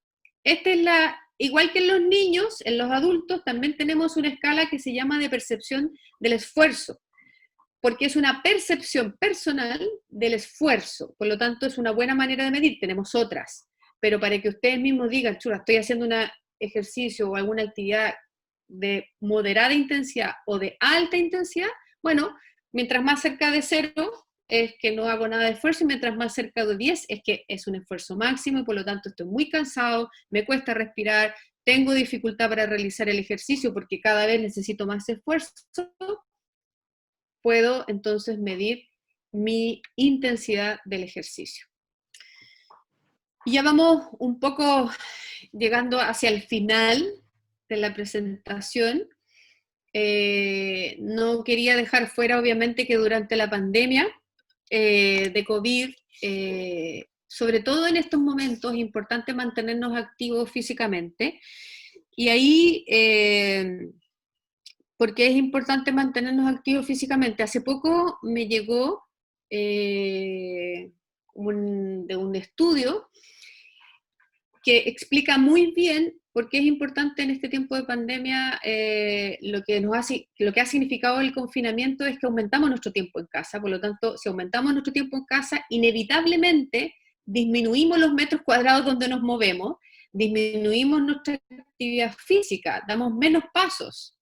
Esta es igual que en los niños, en los adultos también tenemos una escala que se llama de percepción del esfuerzo, porque es una percepción personal del esfuerzo, por lo tanto es una buena manera de medir. Tenemos otras, pero para que ustedes mismos digan, chula, estoy haciendo un ejercicio o alguna actividad de moderada intensidad o de alta intensidad, bueno, mientras más cerca de 0 es que no hago nada de esfuerzo, y mientras más cerca de 10 es que es un esfuerzo máximo, y por lo tanto estoy muy cansado, me cuesta respirar, tengo dificultad para realizar el ejercicio porque cada vez necesito más esfuerzo, puedo entonces medir mi intensidad del ejercicio. Y ya vamos un poco llegando hacia el final de la presentación. No quería dejar fuera, obviamente, que durante la pandemia de COVID, sobre todo en estos momentos, es importante mantenernos activos físicamente. Y ahí, ¿por qué es importante mantenernos activos físicamente? Hace poco me llegó de un estudio que explica muy bien por qué es importante en este tiempo de pandemia. Lo que ha significado el confinamiento es que aumentamos nuestro tiempo en casa. Por lo tanto, si aumentamos nuestro tiempo en casa, inevitablemente disminuimos los metros cuadrados donde nos movemos, disminuimos nuestra actividad física, damos menos pasos,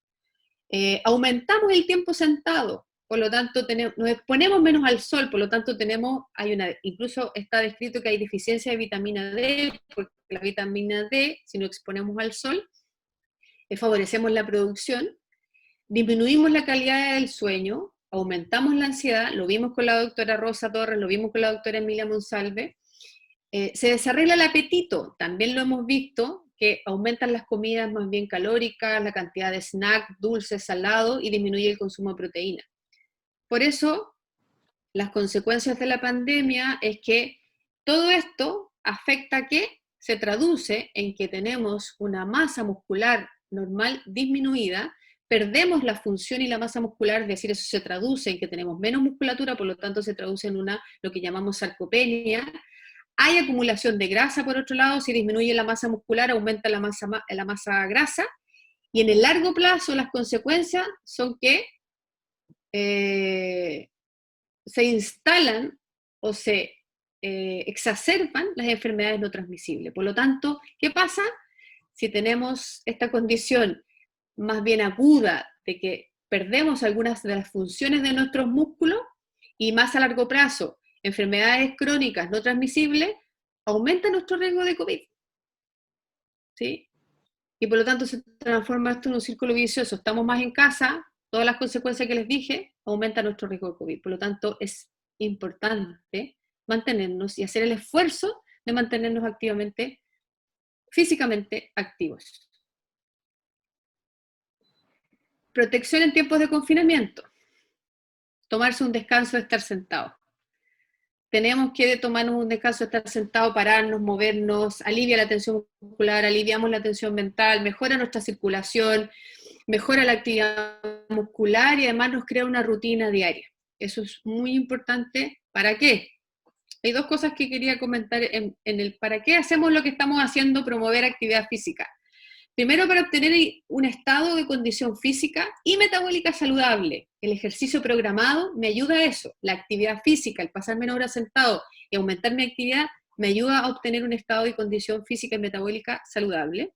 aumentamos el tiempo sentado. Por lo tanto, nos exponemos menos al sol, por lo tanto incluso está descrito que hay deficiencia de vitamina D, porque la vitamina D, si nos exponemos al sol, favorecemos la producción, disminuimos la calidad del sueño, aumentamos la ansiedad, lo vimos con la doctora Rosa Torres, lo vimos con la doctora Emilia Monsalve, se desarregla el apetito, también lo hemos visto, que aumentan las comidas más bien calóricas, la cantidad de snack, dulce, salado, y disminuye el consumo de proteína. Por eso, las consecuencias de la pandemia es que todo esto afecta a que se traduce en que tenemos una masa muscular normal disminuida, perdemos la función y la masa muscular, es decir, eso se traduce en que tenemos menos musculatura, por lo tanto se traduce en lo que llamamos sarcopenia. Hay acumulación de grasa, por otro lado, si disminuye la masa muscular, aumenta la masa grasa, y en el largo plazo las consecuencias son que se instalan o se exacerban las enfermedades no transmisibles. Por lo tanto, ¿qué pasa? Si tenemos esta condición más bien aguda de que perdemos algunas de las funciones de nuestros músculos, y más a largo plazo, enfermedades crónicas no transmisibles, aumenta nuestro riesgo de COVID. ¿Sí? Y por lo tanto se transforma esto en un círculo vicioso. Estamos más en casa, todas las consecuencias que les dije, aumenta nuestro riesgo de COVID. Por lo tanto, es importante mantenernos y hacer el esfuerzo de mantenernos físicamente activos. Protección en tiempos de confinamiento. Tomarse un descanso de estar sentado. Tenemos que tomarnos un descanso de estar sentado, pararnos, movernos, alivia la tensión muscular, aliviamos la tensión mental, mejora nuestra circulación, mejora la actividad muscular y además nos crea una rutina diaria. Eso es muy importante. ¿Para qué? Hay dos cosas que quería comentar en el para qué hacemos lo que estamos haciendo, promover actividad física. Primero, para obtener un estado de condición física y metabólica saludable. El ejercicio programado me ayuda a eso. La actividad física, el pasar menos horas sentado y aumentar mi actividad, me ayuda a obtener un estado de condición física y metabólica saludable.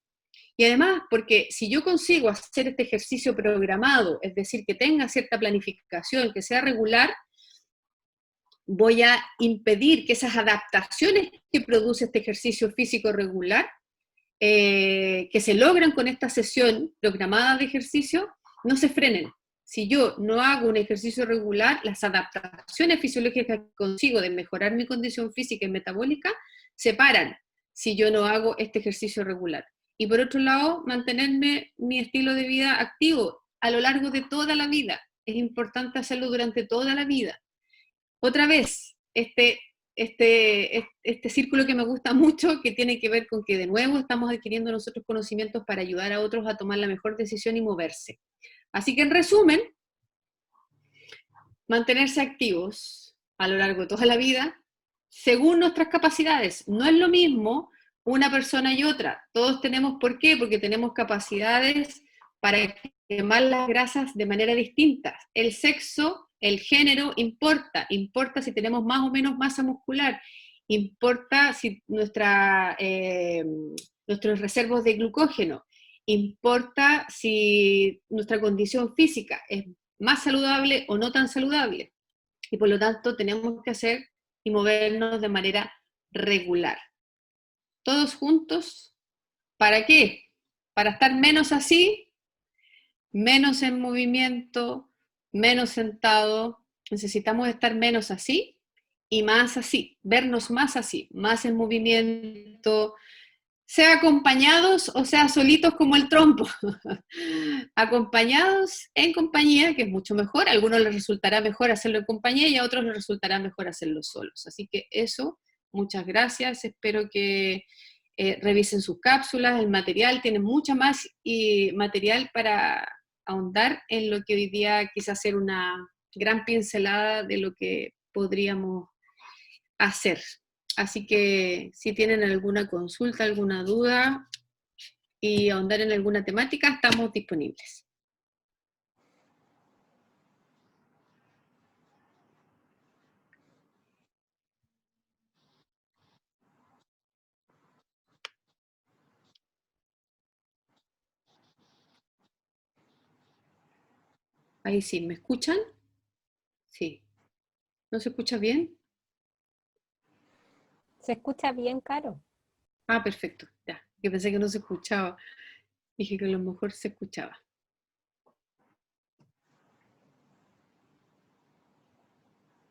Y además, porque si yo consigo hacer este ejercicio programado, es decir, que tenga cierta planificación, que sea regular, voy a impedir que esas adaptaciones que produce este ejercicio físico regular, que se logran con esta sesión programada de ejercicio, no se frenen. Si yo no hago un ejercicio regular, las adaptaciones fisiológicas que consigo de mejorar mi condición física y metabólica se paran si yo no hago este ejercicio regular. Y por otro lado, mantenerme mi estilo de vida activo a lo largo de toda la vida. Es importante hacerlo durante toda la vida. Otra vez, este círculo que me gusta mucho, que tiene que ver con que de nuevo estamos adquiriendo nosotros conocimientos para ayudar a otros a tomar la mejor decisión y moverse. Así que en resumen, mantenerse activos a lo largo de toda la vida, según nuestras capacidades. No es lo mismo una persona y otra. Todos tenemos, ¿por qué? Porque tenemos capacidades para quemar las grasas de manera distinta. El sexo, el género importa si tenemos más o menos masa muscular, importa si nuestros reservos de glucógeno, importa si nuestra condición física es más saludable o no tan saludable. Y por lo tanto tenemos que hacer y movernos de manera regular. Todos juntos, ¿para qué? Para estar menos así, menos en movimiento, menos sentado. Necesitamos estar menos así y más así, vernos más así, más en movimiento, sea acompañados o sea solitos como el trompo. Acompañados en compañía, que es mucho mejor. A algunos les resultará mejor hacerlo en compañía y a otros les resultará mejor hacerlo solos. Así que eso, muchas gracias. Espero que revisen sus cápsulas, el material. Tienen mucho más material para ahondar en lo que hoy día quise hacer una gran pincelada de lo que podríamos hacer. Así que si tienen alguna consulta, alguna duda y ahondar en alguna temática, estamos disponibles. Ahí sí, ¿me escuchan? Sí. ¿No se escucha bien? ¿Se escucha bien, Caro? Ah, perfecto, ya. Yo pensé que no se escuchaba. Dije que a lo mejor se escuchaba.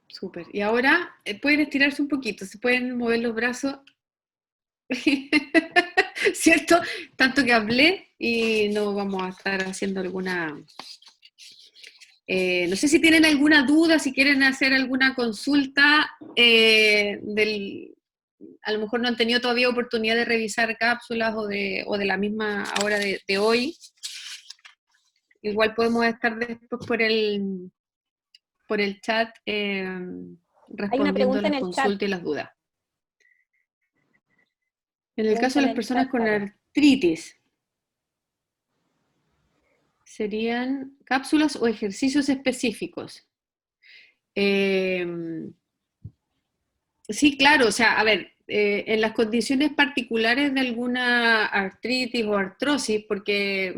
Súper. Y ahora pueden estirarse un poquito, se pueden mover los brazos. ¿Cierto? Tanto que hablé y no vamos a estar haciendo alguna... no sé si tienen alguna duda, si quieren hacer alguna consulta, a lo mejor no han tenido todavía oportunidad de revisar cápsulas o de la misma hora de hoy. Igual podemos estar después por el chat respondiendo las consultas y las dudas. En el caso de las personas con artritis, serían cápsulas o ejercicios específicos. Sí, claro, o sea, a ver, en las condiciones particulares de alguna artritis o artrosis, porque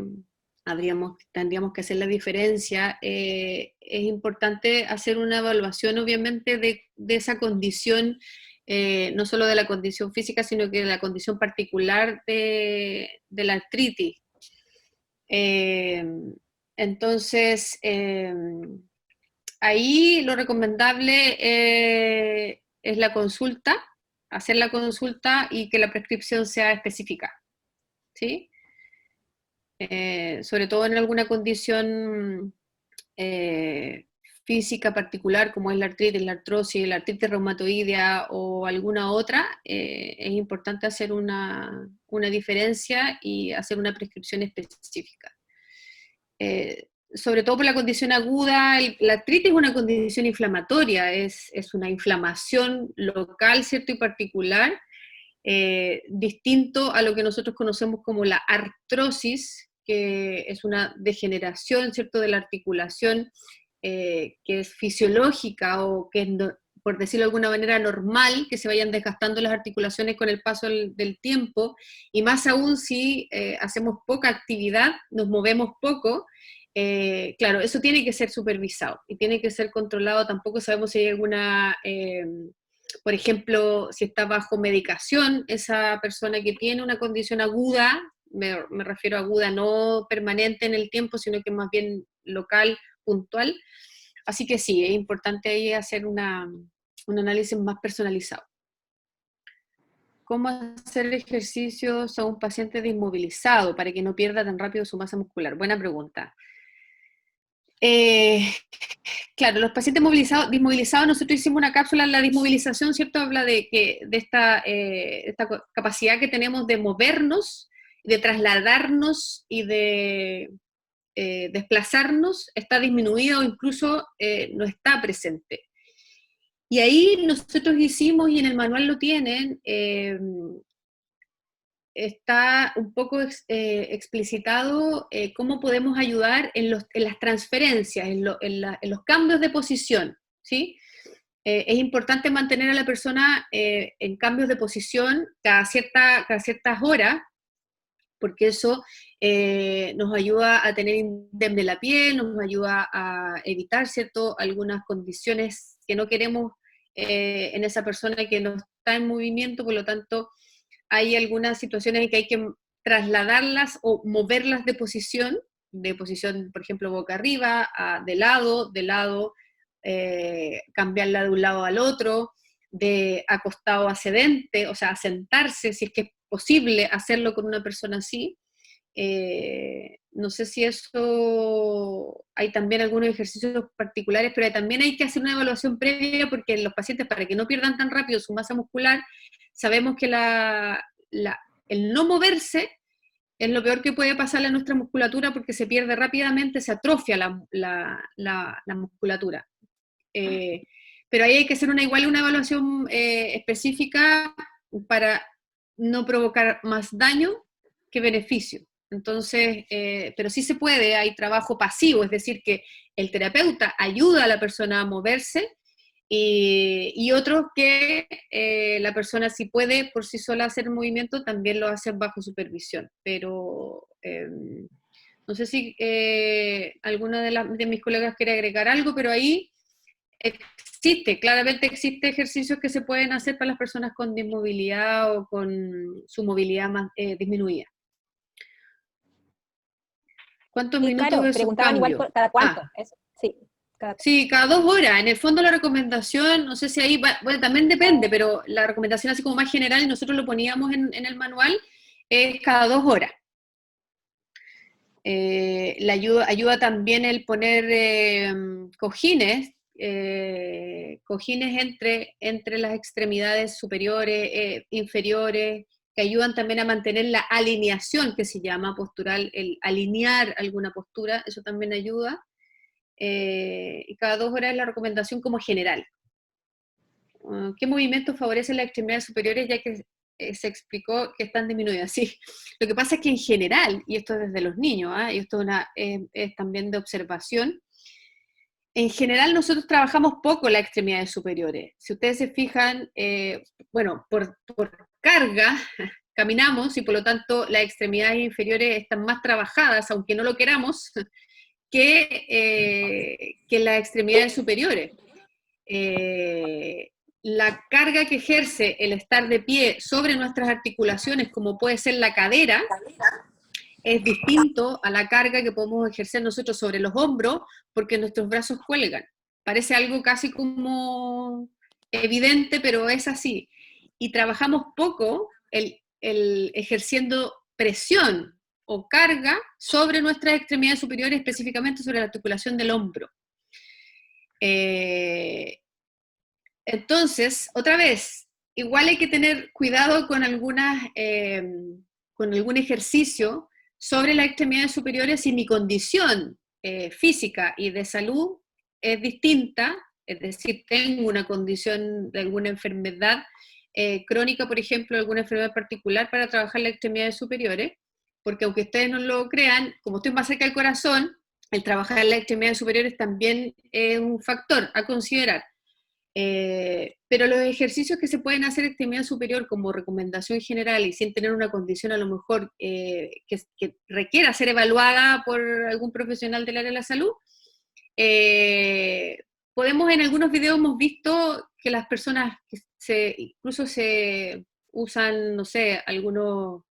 tendríamos que hacer la diferencia, es importante hacer una evaluación, obviamente, de esa condición, no solo de la condición física, sino que de la condición particular de la artritis. Entonces, ahí lo recomendable es la consulta, hacer la consulta y que la prescripción sea específica, ¿sí? Sobre todo en alguna condición física particular, como es la artrosis, la artritis reumatoidea o alguna otra, es importante hacer una diferencia y hacer una prescripción específica. Sobre todo por la condición aguda, la artritis es una condición inflamatoria, es una inflamación local, ¿cierto? Y particular, distinto a lo que nosotros conocemos como la artrosis, que es una degeneración, ¿cierto?, de la articulación, que es fisiológica o que por decirlo de alguna manera, normal, que se vayan desgastando las articulaciones con el paso del tiempo, y más aún si hacemos poca actividad, nos movemos poco, claro, eso tiene que ser supervisado y tiene que ser controlado. Tampoco sabemos si hay alguna, por ejemplo, si está bajo medicación esa persona que tiene una condición aguda, me refiero a aguda, no permanente en el tiempo, sino que más bien local, puntual. Así que sí, es importante ahí hacer un análisis más personalizado. ¿Cómo hacer ejercicios a un paciente desmovilizado para que no pierda tan rápido su masa muscular? Buena pregunta. Claro, los pacientes desmovilizados, nosotros hicimos una cápsula en la desmovilización, ¿cierto? Habla de esta capacidad que tenemos de movernos, de trasladarnos y de desplazarnos, está disminuida o incluso no está presente. Y ahí nosotros hicimos, y en el manual lo tienen, está un poco explicitado cómo podemos ayudar en las transferencias, en los cambios de posición, ¿sí? Es importante mantener a la persona en cambios de posición cada ciertas horas, porque eso nos ayuda a tener indemne la piel, nos ayuda a evitar, ¿cierto?, algunas condiciones que no queremos en esa persona que no está en movimiento. Por lo tanto, hay algunas situaciones en que hay que trasladarlas o moverlas de posición, por ejemplo, boca arriba, de lado, cambiarla de un lado al otro, de acostado a sedente, o sea, a sentarse, si es que es posible hacerlo con una persona así. No sé si eso, hay también algunos ejercicios particulares, pero también hay que hacer una evaluación previa, porque los pacientes, para que no pierdan tan rápido su masa muscular, sabemos que el no moverse es lo peor que puede pasarle a nuestra musculatura, porque se pierde rápidamente, se atrofia la musculatura. Pero ahí hay que hacer una evaluación específica para no provocar más daño que beneficio. Entonces, pero sí se puede, hay trabajo pasivo, es decir, que el terapeuta ayuda a la persona a moverse, y otros que la persona, si puede por sí sola hacer movimiento, también lo hace bajo supervisión. Pero no sé si alguna de mis colegas quiere agregar algo, pero ahí claramente existe ejercicios que se pueden hacer para las personas con dismovilidad o con su movilidad más disminuida. ¿Cuántos minutos claro, de esos preguntaban cambios? igual cada cuánto. Eso, sí, Sí, cada 2 horas. En el fondo la recomendación, no sé si ahí, bueno, también depende, pero la recomendación así como más general, y nosotros lo poníamos en el manual, es cada 2 horas. Ayuda también el poner cojines entre las extremidades superiores, inferiores, que ayudan también a mantener la alineación, que se llama postural, el alinear alguna postura, eso también ayuda. Y cada 2 horas es la recomendación como general. ¿Qué movimientos favorecen las extremidades superiores, ya que se explicó que están disminuidas? Sí, lo que pasa es que en general, y esto desde los niños, y esto es también de observación, en general nosotros trabajamos poco las extremidades superiores. Si ustedes se fijan, bueno, por carga caminamos, y por lo tanto las extremidades inferiores están más trabajadas, aunque no lo queramos, que las extremidades superiores. La carga que ejerce el estar de pie sobre nuestras articulaciones, como puede ser la cadera, es distinto a la carga que podemos ejercer nosotros sobre los hombros, porque nuestros brazos cuelgan. Parece algo casi como evidente, pero es así. Y trabajamos poco ejerciendo presión o carga sobre nuestras extremidades superiores, específicamente sobre la articulación del hombro. Entonces, otra vez, igual hay que tener cuidado con algún ejercicio sobre las extremidades superiores si mi condición física y de salud es distinta, es decir, tengo una condición de alguna enfermedad crónica, por ejemplo, alguna enfermedad particular, para trabajar las extremidades superiores, porque aunque ustedes no lo crean, como estoy más cerca del corazón, el trabajar las extremidades superiores también es un factor a considerar. Pero los ejercicios que se pueden hacer en extremidad superior como recomendación general y sin tener una condición a lo mejor que requiera ser evaluada por algún profesional del área de la salud, podemos, en algunos videos hemos visto que las personas incluso se usan, no sé, algunos,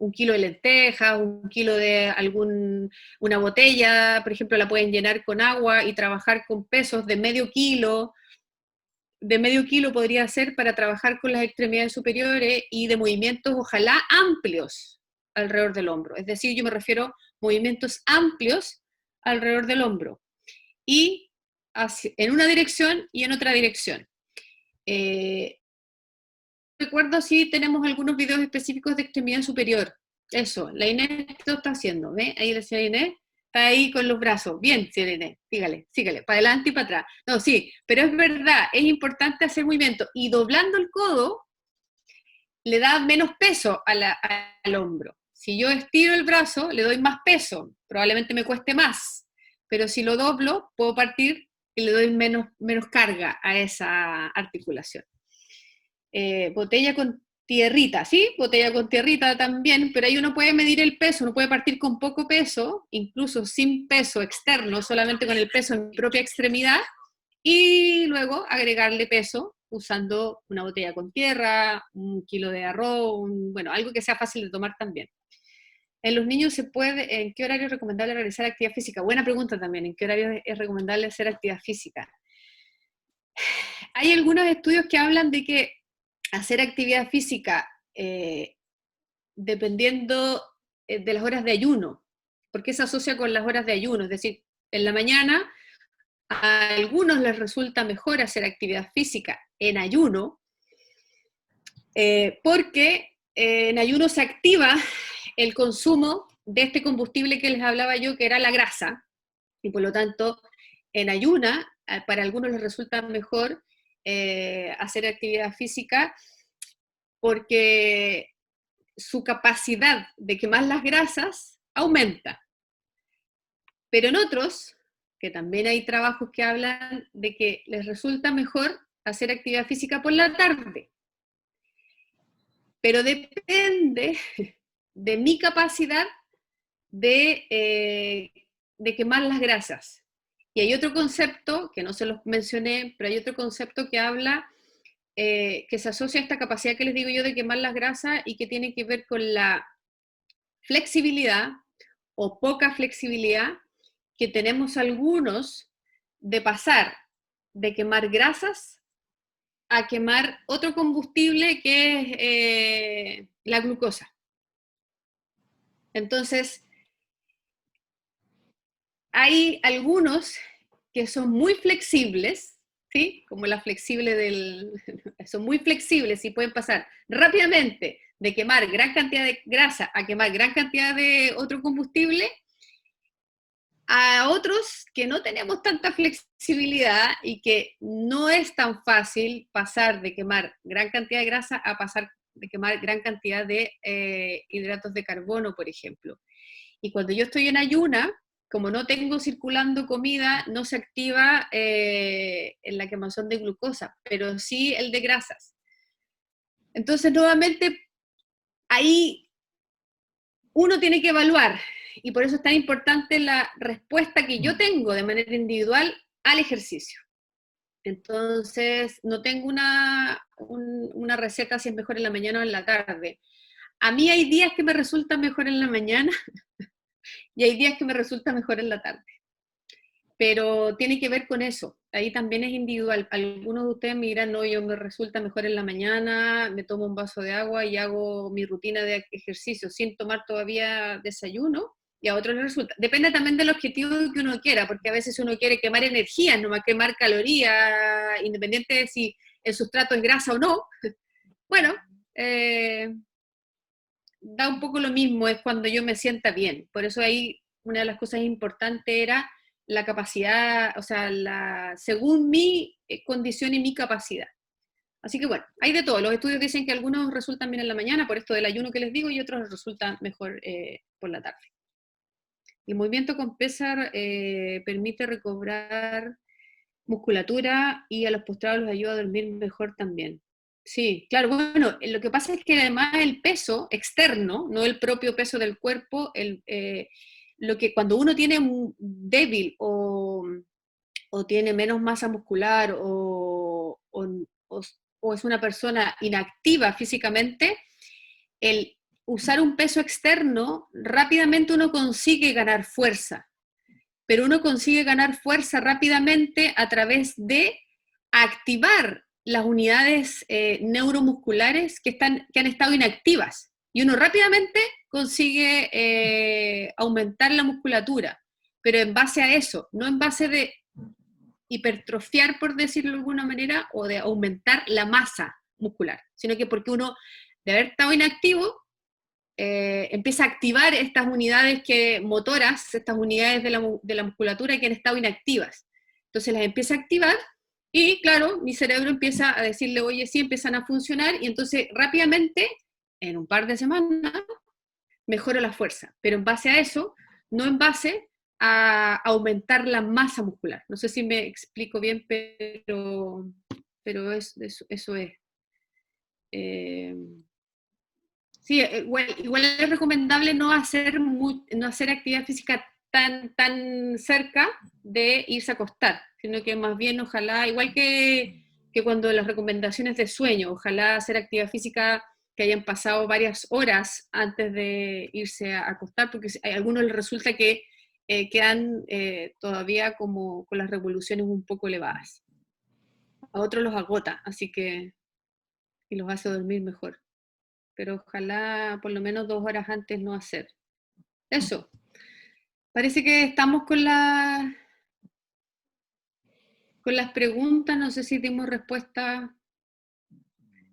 1 kilo de lentejas, 1 kilo de una botella, por ejemplo, la pueden llenar con agua y trabajar con pesos de medio kilo. De medio kilo podría ser para trabajar con las extremidades superiores y de movimientos, ojalá, amplios alrededor del hombro. Es decir, yo me refiero a movimientos amplios alrededor del hombro. Y en una dirección y en otra dirección. Recuerdo si tenemos algunos videos específicos de extremidad superior. Eso, la Inés lo está haciendo, ¿ve? Ahí la señora Inés está ahí con los brazos. Bien, señora Inés, sígale, para adelante y para atrás. No, sí, pero es verdad, es importante hacer movimiento. Y doblando el codo, le da menos peso al hombro. Si yo estiro el brazo, le doy más peso, probablemente me cueste más. Pero si lo doblo, puedo partir y le doy menos carga a esa articulación. Botella con tierrita, ¿sí? Botella con tierrita también, pero ahí uno puede medir el peso, uno puede partir con poco peso, incluso sin peso externo, solamente con el peso en mi propia extremidad, y luego agregarle peso usando una botella con tierra, 1 kilo de arroz, bueno, algo que sea fácil de tomar también. En los niños ¿en qué horario es recomendable realizar actividad física? Buena pregunta también, ¿en qué horario es recomendable hacer actividad física? Hay algunos estudios que hablan de que hacer actividad física dependiendo de las horas de ayuno, porque se asocia con las horas de ayuno, es decir, en la mañana a algunos les resulta mejor hacer actividad física en ayuno, porque en ayuno se activa el consumo de este combustible que les hablaba yo, que era la grasa, y por lo tanto, en ayuna, para algunos les resulta mejor hacer actividad física porque su capacidad de quemar las grasas aumenta. Pero en otros, que también hay trabajos que hablan de que les resulta mejor hacer actividad física por la tarde. Pero depende de mi capacidad de quemar las grasas. Y hay otro concepto, que no se los mencioné, pero hay otro concepto que habla, que se asocia a esta capacidad que les digo yo de quemar las grasas y que tiene que ver con la flexibilidad o poca flexibilidad que tenemos algunos de pasar de quemar grasas a quemar otro combustible que es la glucosa. Entonces, hay algunos que son muy flexibles, ¿sí? Como la flexible son muy flexibles y pueden pasar rápidamente de quemar gran cantidad de grasa a quemar gran cantidad de otro combustible, a otros que no tenemos tanta flexibilidad y que no es tan fácil pasar de quemar gran cantidad de grasa a pasar de quemar gran cantidad de hidratos de carbono, por ejemplo. Y cuando yo estoy en ayuna, como no tengo circulando comida, no se activa en la quemazón de glucosa, pero sí el de grasas. Entonces, nuevamente, ahí uno tiene que evaluar, y por eso es tan importante la respuesta que yo tengo de manera individual al ejercicio. Entonces, no tengo una receta si es mejor en la mañana o en la tarde. A mí hay días que me resulta mejor en la mañana y hay días que me resulta mejor en la tarde. Pero tiene que ver con eso, ahí también es individual. Algunos de ustedes me dirán, no, yo me resulta mejor en la mañana, me tomo un vaso de agua y hago mi rutina de ejercicio sin tomar todavía desayuno, y a otros les resulta. Depende también del objetivo que uno quiera, porque a veces uno quiere quemar energías, no más quemar calorías, independiente de si el sustrato es grasa o no. Bueno, da un poco lo mismo, es cuando yo me sienta bien. Por eso ahí una de las cosas importantes era la capacidad, o sea, según mi condición y mi capacidad. Así que bueno, hay de todo. Los estudios dicen que algunos resultan bien en la mañana, por esto del ayuno que les digo, y otros resultan mejor por la tarde. El movimiento con pesar permite recobrar musculatura y a los postrados los ayuda a dormir mejor también. Sí, claro, bueno, lo que pasa es que además el peso externo, no el propio peso del cuerpo, lo que cuando uno tiene un débil o tiene menos masa muscular o es una persona inactiva físicamente, el usar un peso externo, rápidamente uno consigue ganar fuerza, pero uno consigue ganar fuerza rápidamente a través de activar las unidades neuromusculares que han estado inactivas, y uno rápidamente consigue aumentar la musculatura, pero en base a eso, no en base de hipertrofiar, por decirlo de alguna manera, o de aumentar la masa muscular, sino que porque uno, de haber estado inactivo, empieza a activar estas unidades motoras, estas unidades de la musculatura que han estado inactivas. Entonces las empieza a activar, y claro, mi cerebro empieza a decirle, oye, sí, empiezan a funcionar, y entonces rápidamente, en un par de semanas, mejoro la fuerza, pero en base a eso, no en base a aumentar la masa muscular. No sé si me explico bien, pero eso es. Sí, igual es recomendable no hacer actividad física tan cerca de irse a acostar, sino que más bien ojalá, igual que cuando las recomendaciones de sueño, ojalá hacer actividad física que hayan pasado varias horas antes de irse a acostar, porque a algunos les resulta que quedan todavía como con las revoluciones un poco elevadas. A otros los agota, así que, y los hace dormir mejor. Pero ojalá por lo menos 2 horas antes no hacer. Eso. Parece que estamos con las preguntas, no sé si dimos respuesta.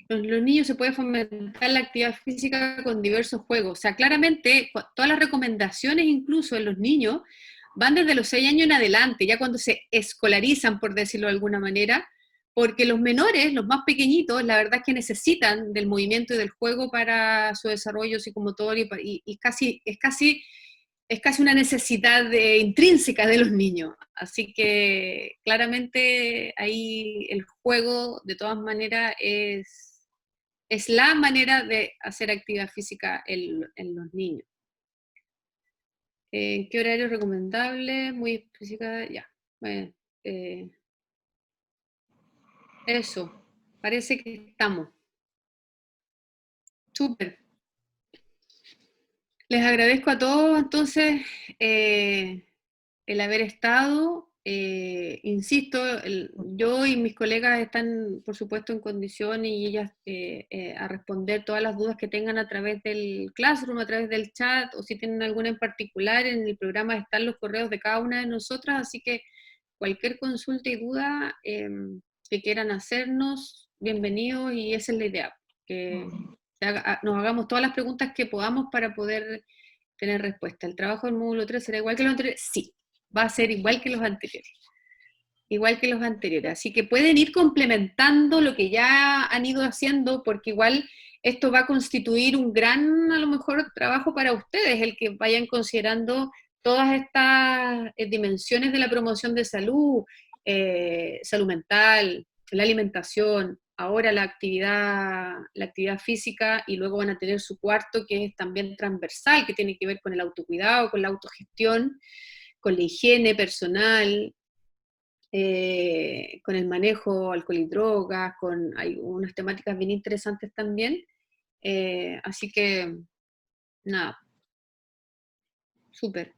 Los niños se puede fomentar la actividad física con diversos juegos. O sea, claramente, todas las recomendaciones, incluso en los niños, van desde los 6 años en adelante, ya cuando se escolarizan, por decirlo de alguna manera, porque los menores, los más pequeñitos, la verdad es que necesitan del movimiento y del juego para su desarrollo psicomotor, y es casi una necesidad intrínseca de los niños. Así que claramente ahí el juego, de todas maneras, es la manera de hacer actividad física en los niños. ¿Qué horario es recomendable? Muy específica, ya. Bueno, eso, parece que estamos. Súper. Les agradezco a todos, entonces, el haber estado. Insisto, yo y mis colegas están, por supuesto, en condición, y ellas a responder todas las dudas que tengan a través del Classroom, a través del chat, o si tienen alguna en particular, en el programa están los correos de cada una de nosotras, así que cualquier consulta y duda que quieran hacernos, bienvenidos, y esa es la idea, que nos hagamos todas las preguntas que podamos para poder tener respuesta. ¿El trabajo del módulo 3 será igual que los anteriores? Sí, va a ser igual que los anteriores. Igual que los anteriores. Así que pueden ir complementando lo que ya han ido haciendo, porque igual esto va a constituir un gran, a lo mejor, trabajo para ustedes, el que vayan considerando todas estas dimensiones de la promoción de salud, salud mental, la alimentación, ahora la actividad física, y luego van a tener su cuarto, que es también transversal, que tiene que ver con el autocuidado, con la autogestión, con la higiene personal, con el manejo alcohol y drogas, hay unas temáticas bien interesantes también. Así que, nada, súper.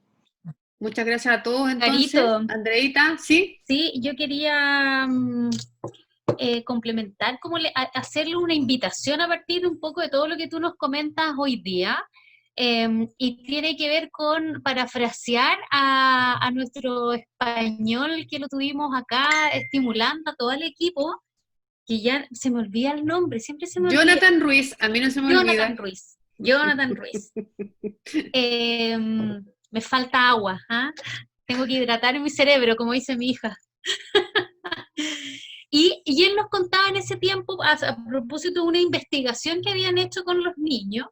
Muchas gracias a todos, entonces. Carito. Andreita, ¿sí? Sí, yo quería complementar, hacerle una invitación a partir un poco de todo lo que tú nos comentas hoy día, y tiene que ver con parafrasear a nuestro español, que lo tuvimos acá estimulando a todo el equipo, que ya se me olvida el nombre, siempre se me olvida. Jonathan Ruiz, a mí no se me olvida. Jonathan Ruiz. Me falta agua, ¿ah? Tengo que hidratar mi cerebro, como dice mi hija. Y él nos contaba en ese tiempo, a propósito de una investigación que habían hecho con los niños,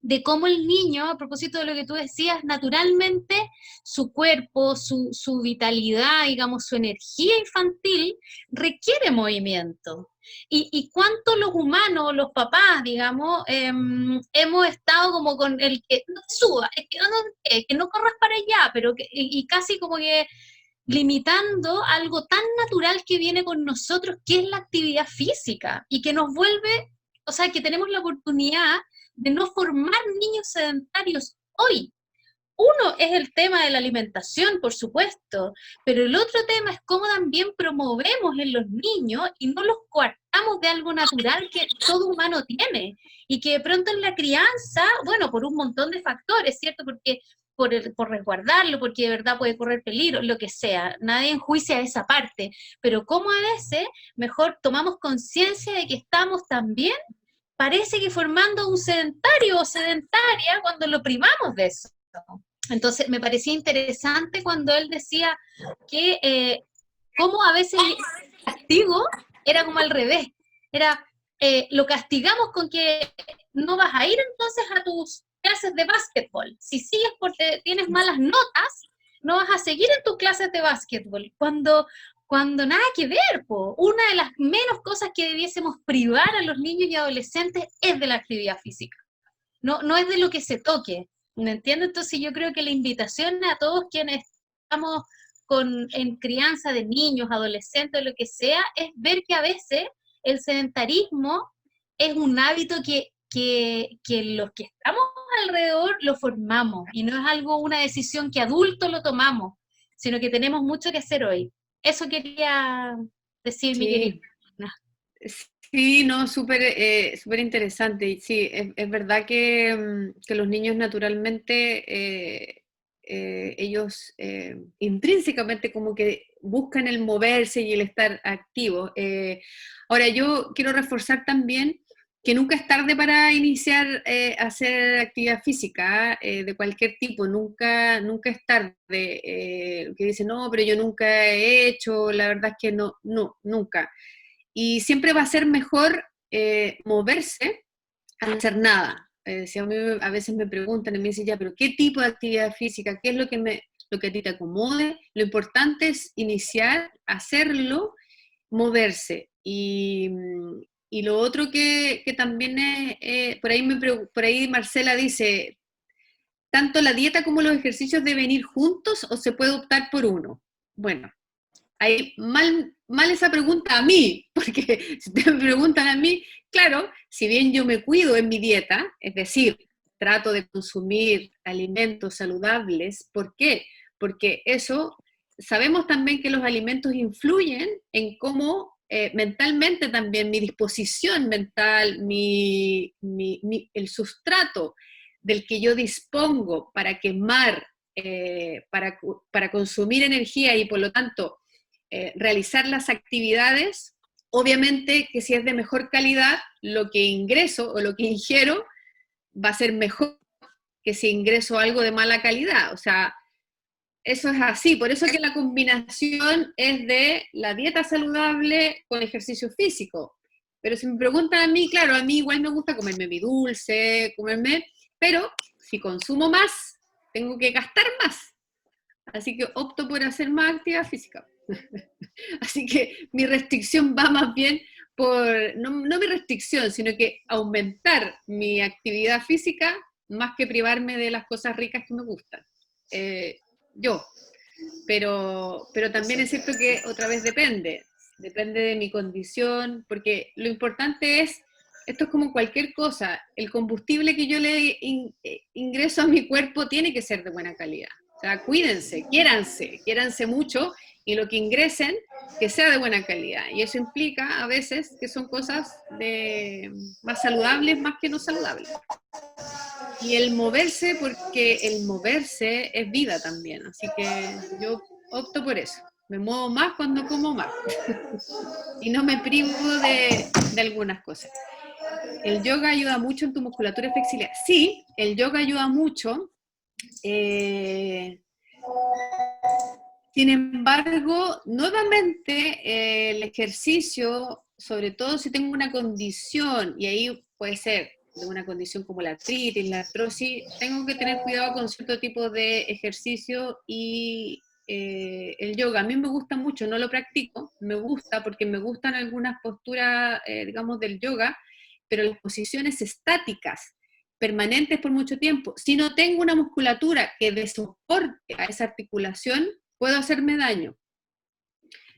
de cómo el niño, a propósito de lo que tú decías, naturalmente su cuerpo, su vitalidad, digamos, su energía infantil requiere movimiento. Y cuánto los humanos, los papás, digamos, hemos estado como con el que no te suba, que no corras para allá, pero y casi como que limitando algo tan natural que viene con nosotros, que es la actividad física, y que nos vuelve, o sea, que tenemos la oportunidad de no formar niños sedentarios hoy. Uno es el tema de la alimentación, por supuesto, pero el otro tema es cómo también promovemos en los niños y no los coartamos de algo natural que todo humano tiene, y que de pronto en la crianza, bueno, por un montón de factores, ¿cierto? Porque por resguardarlo, porque de verdad puede correr peligro, lo que sea, nadie enjuicia esa parte, pero cómo a veces mejor tomamos conciencia de que estamos también, parece que formando un sedentario o sedentaria cuando lo primamos de eso. Entonces me parecía interesante cuando él decía que cómo a veces el castigo era como al revés, era lo castigamos con que no vas a ir entonces a tus clases de básquetbol, si sigues porque tienes malas notas, no vas a seguir en tus clases de básquetbol, cuando nada que ver, po. Una de las menos cosas que debiésemos privar a los niños y adolescentes es de la actividad física, no es de lo que se toque, ¿me entiendes? Entonces yo creo que la invitación a todos quienes estamos en crianza de niños, adolescentes, lo que sea, es ver que a veces el sedentarismo es un hábito que los que estamos alrededor lo formamos, y no es algo, una decisión que adultos lo tomamos, sino que tenemos mucho que hacer hoy. Eso quería decir, mi querida. Sí, no, súper interesante. Sí, es verdad que los niños naturalmente, ellos intrínsecamente como que buscan el moverse y el estar activos. Ahora, yo quiero reforzar también que nunca es tarde para iniciar a hacer actividad física de cualquier tipo, nunca es tarde. Que dicen, no, pero yo nunca he hecho, la verdad es que no, nunca. Y siempre va a ser mejor moverse a no hacer nada. Si a mí a veces me preguntan y me dicen, ya, pero ¿qué tipo de actividad física? ¿Qué es lo que a ti te acomode? Lo importante es iniciar, hacerlo, moverse. Y lo otro que también es, por ahí Marcela dice, ¿tanto la dieta como los ejercicios deben ir juntos o se puede optar por uno? Bueno, hay mal esa pregunta a mí, porque si te preguntan a mí, claro, si bien yo me cuido en mi dieta, es decir, trato de consumir alimentos saludables, ¿por qué? Porque eso, sabemos también que los alimentos influyen en cómo mentalmente también, mi disposición mental, el sustrato del que yo dispongo para quemar, para consumir energía y por lo tanto realizar las actividades, obviamente que si es de mejor calidad, lo que ingreso o lo que ingiero va a ser mejor que si ingreso algo de mala calidad. O sea, eso es así. Por eso que la combinación es de la dieta saludable con ejercicio físico. Pero si me preguntan a mí, claro, a mí igual me gusta comerme mi dulce, pero si consumo más, tengo que gastar más. Así que opto por hacer más actividad física. Así que mi restricción va más bien por, no mi restricción, sino que aumentar mi actividad física más que privarme de las cosas ricas que me gustan. Pero también es cierto que otra vez depende de mi condición, porque lo importante es, esto es como cualquier cosa, el combustible que yo le ingreso a mi cuerpo tiene que ser de buena calidad. O sea, cuídense, quiéranse mucho, y lo que ingresen, que sea de buena calidad. Y eso implica a veces que son cosas más saludables más que no saludables. Y el moverse, porque el moverse es vida también. Así que yo opto por eso. Me muevo más cuando como más. Y no me privo de algunas cosas. ¿El yoga ayuda mucho en tu musculatura y flexibilidad? Sí, el yoga ayuda mucho. Sin embargo, nuevamente el ejercicio, sobre todo si tengo una condición, y ahí puede ser de una condición como la artritis, la artrosis, tengo que tener cuidado con cierto tipo de ejercicio y el yoga. A mí me gusta mucho, no lo practico, me gusta porque me gustan algunas posturas, digamos, del yoga, pero las posiciones estáticas, permanentes por mucho tiempo, si no tengo una musculatura que dé soporte a esa articulación, puedo hacerme daño.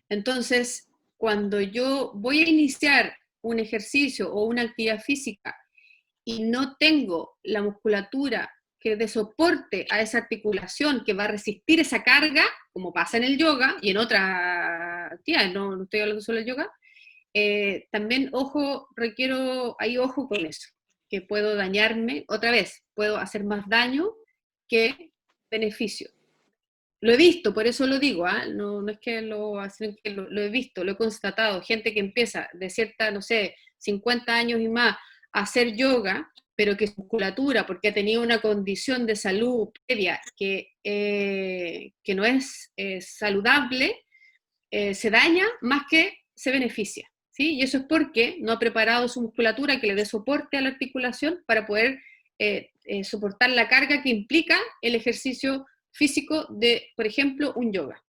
Entonces, cuando yo voy a iniciar un ejercicio o una actividad física y no tengo la musculatura que dé soporte a esa articulación que va a resistir esa carga, como pasa en el yoga y en otras actividades, no estoy hablando solo del yoga, también hay ojo con eso, que puedo dañarme, otra vez, puedo hacer más daño que beneficio. Lo he visto, por eso lo digo, no es que lo he visto, lo he constatado, gente que empieza de cierta, no sé, 50 años y más a hacer yoga, pero que su musculatura, porque ha tenido una condición de salud previa que no es saludable, se daña más que se beneficia, ¿sí? Y eso es porque no ha preparado su musculatura que le dé soporte a la articulación para poder soportar la carga que implica el ejercicio físico de, por ejemplo, un yoga.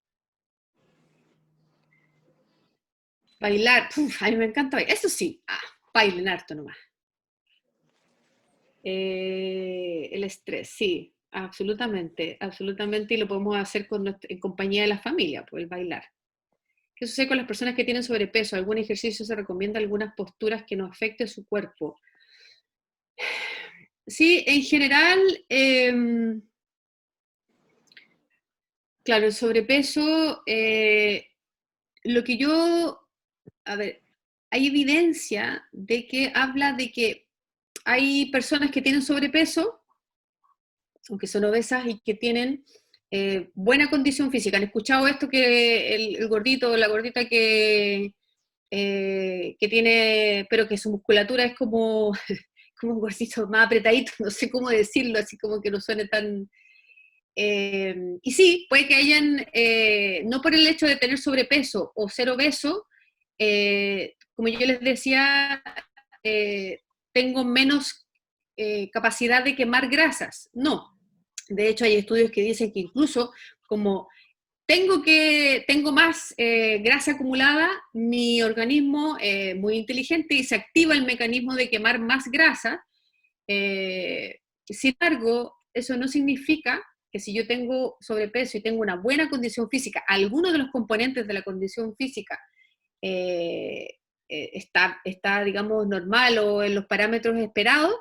Bailar, a mí me encanta bailar, eso sí, bailen harto nomás. El estrés, sí, absolutamente, absolutamente, y lo podemos hacer en compañía de la familia, pues el bailar. ¿Qué sucede con las personas que tienen sobrepeso? ¿Algún ejercicio se recomienda? ¿Algunas posturas que no afecten su cuerpo? Sí, en general, claro, el sobrepeso, lo que a ver, hay evidencia de que habla de que hay personas que tienen sobrepeso, aunque son obesas y que tienen buena condición física. ¿Han escuchado esto que el gordito o la gordita que tiene, pero que su musculatura es como, como un gordito más apretadito, no sé cómo decirlo, así como que no suene tan... y sí, puede que hayan, no por el hecho de tener sobrepeso o ser obeso, como yo les decía, tengo menos capacidad de quemar grasas. No. De hecho, hay estudios que dicen que incluso como tengo más grasa acumulada, mi organismo muy inteligente y se activa el mecanismo de quemar más grasa. Sin embargo, eso no significa que si yo tengo sobrepeso y tengo una buena condición física, alguno de los componentes de la condición física está, digamos, normal o en los parámetros esperados,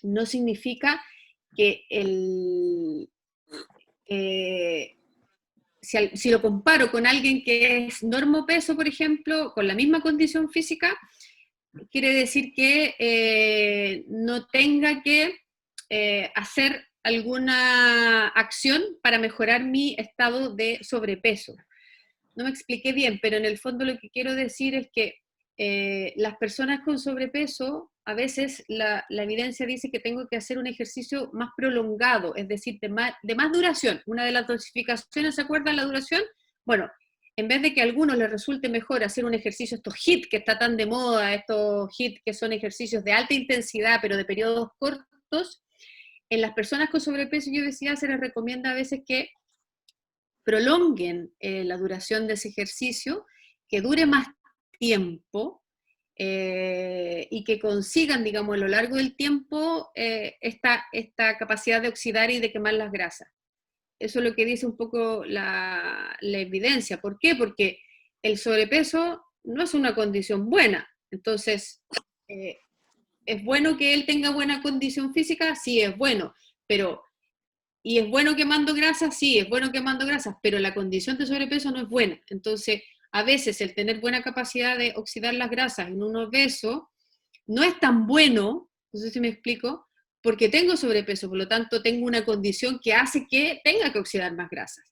no significa que si lo comparo con alguien que es normopeso, por ejemplo, con la misma condición física, quiere decir que no tenga que hacer alguna acción para mejorar mi estado de sobrepeso. No me expliqué bien, pero en el fondo lo que quiero decir es que las personas con sobrepeso, a veces la evidencia dice que tengo que hacer un ejercicio más prolongado, es decir, de más duración. Una de las dosificaciones, ¿se acuerdan la duración? Bueno, en vez de que a algunos les resulte mejor hacer un ejercicio, estos HIIT que está tan de moda, estos HIIT que son ejercicios de alta intensidad, pero de periodos cortos, en las personas con sobrepeso, yo decía, se les recomienda a veces que prolonguen la duración de ese ejercicio, que dure más tiempo y que consigan, digamos, a lo largo del tiempo esta capacidad de oxidar y de quemar las grasas. Eso es lo que dice un poco la evidencia. ¿Por qué? Porque el sobrepeso no es una condición buena. Entonces, ¿es bueno que él tenga buena condición física? Sí, es bueno, pero... ¿Y es bueno quemando grasas? Sí, es bueno quemando grasas, pero la condición de sobrepeso no es buena. Entonces, a veces el tener buena capacidad de oxidar las grasas en un obeso no es tan bueno, no sé si me explico, porque tengo sobrepeso, por lo tanto tengo una condición que hace que tenga que oxidar más grasas.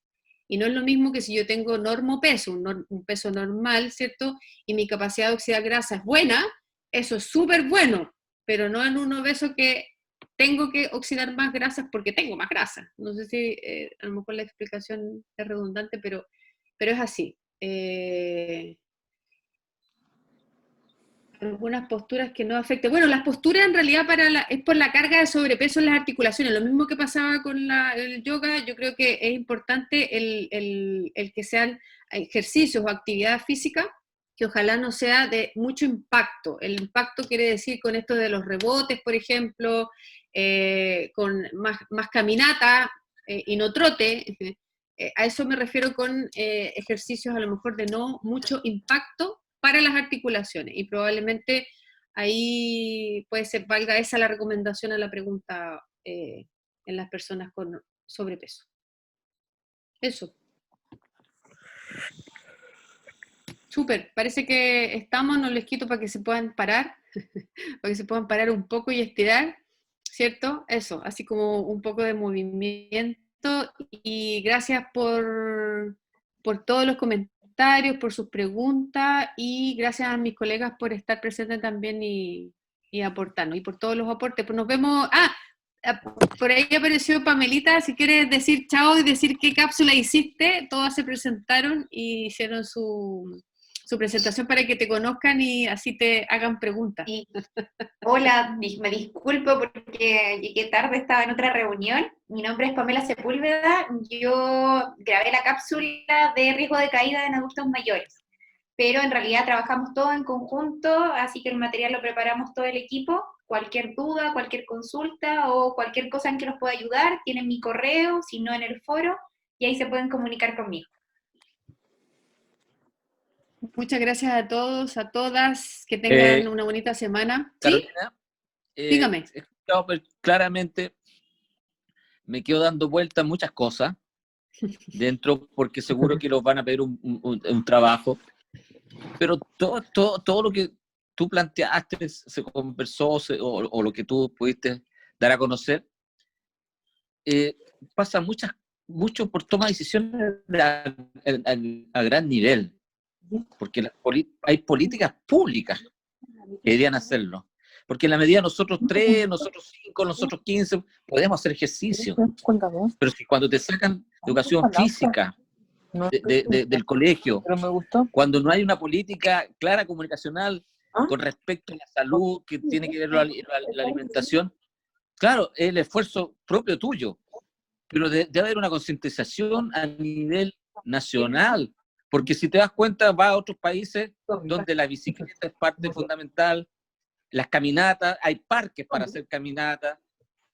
Y no es lo mismo que si yo tengo normopeso, un peso normal, ¿cierto? Y mi capacidad de oxidar grasa es buena, eso es súper bueno, pero no en un obeso que tengo que oxidar más grasas porque tengo más grasa. No sé si a lo mejor la explicación es redundante, pero es así. algunas posturas que no afecten. Bueno, las posturas en realidad es por la carga de sobrepeso en las articulaciones. Lo mismo que pasaba con el yoga, yo creo que es importante el que sean ejercicios o actividad física que ojalá no sea de mucho impacto. El impacto quiere decir con esto de los rebotes, por ejemplo, con más caminata y no trote. A eso me refiero con ejercicios a lo mejor de no mucho impacto para las articulaciones, y probablemente ahí puede ser, valga esa la recomendación a la pregunta en las personas con sobrepeso. Eso. Súper, parece que estamos, no les quito para que se puedan parar, para que se puedan parar un poco y estirar, ¿cierto? Eso, así como un poco de movimiento, y gracias por todos los comentarios, por sus preguntas, y gracias a mis colegas por estar presentes también y aportarnos, y por todos los aportes. Pues nos vemos, por ahí apareció Pamelita, si quieres decir chao y decir qué cápsula hiciste. Todas se presentaron y hicieron su presentación para que te conozcan y así te hagan preguntas. Sí. Hola, me disculpo porque llegué tarde, estaba en otra reunión. Mi nombre es Pamela Sepúlveda, yo grabé la cápsula de riesgo de caída en adultos mayores, pero en realidad trabajamos todo en conjunto, así que el material lo preparamos todo el equipo. Cualquier duda, cualquier consulta o cualquier cosa en que los pueda ayudar, tienen mi correo, si no en el foro, y ahí se pueden comunicar conmigo. Muchas gracias a todos, a todas, que tengan una bonita semana. Carolina, ¿Sí? Dígame. Claramente me quedo dando vueltas muchas cosas dentro, porque seguro que los van a pedir un trabajo, pero todo lo que tú planteaste se conversó o lo que tú pudiste dar a conocer, pasa mucho por toma de decisiones a gran nivel, porque hay políticas públicas que deberían hacerlo. Porque en la medida nosotros 3, nosotros 5, nosotros 15, podemos hacer ejercicio. Pero si cuando te sacan educación física del colegio, cuando no hay una política clara comunicacional con respecto a la salud, que tiene que ver la alimentación, claro, es el esfuerzo propio tuyo, pero debe haber una concientización a nivel nacional. Porque si te das cuenta, vas a otros países donde la bicicleta es parte fundamental, las caminatas, hay parques para hacer caminatas.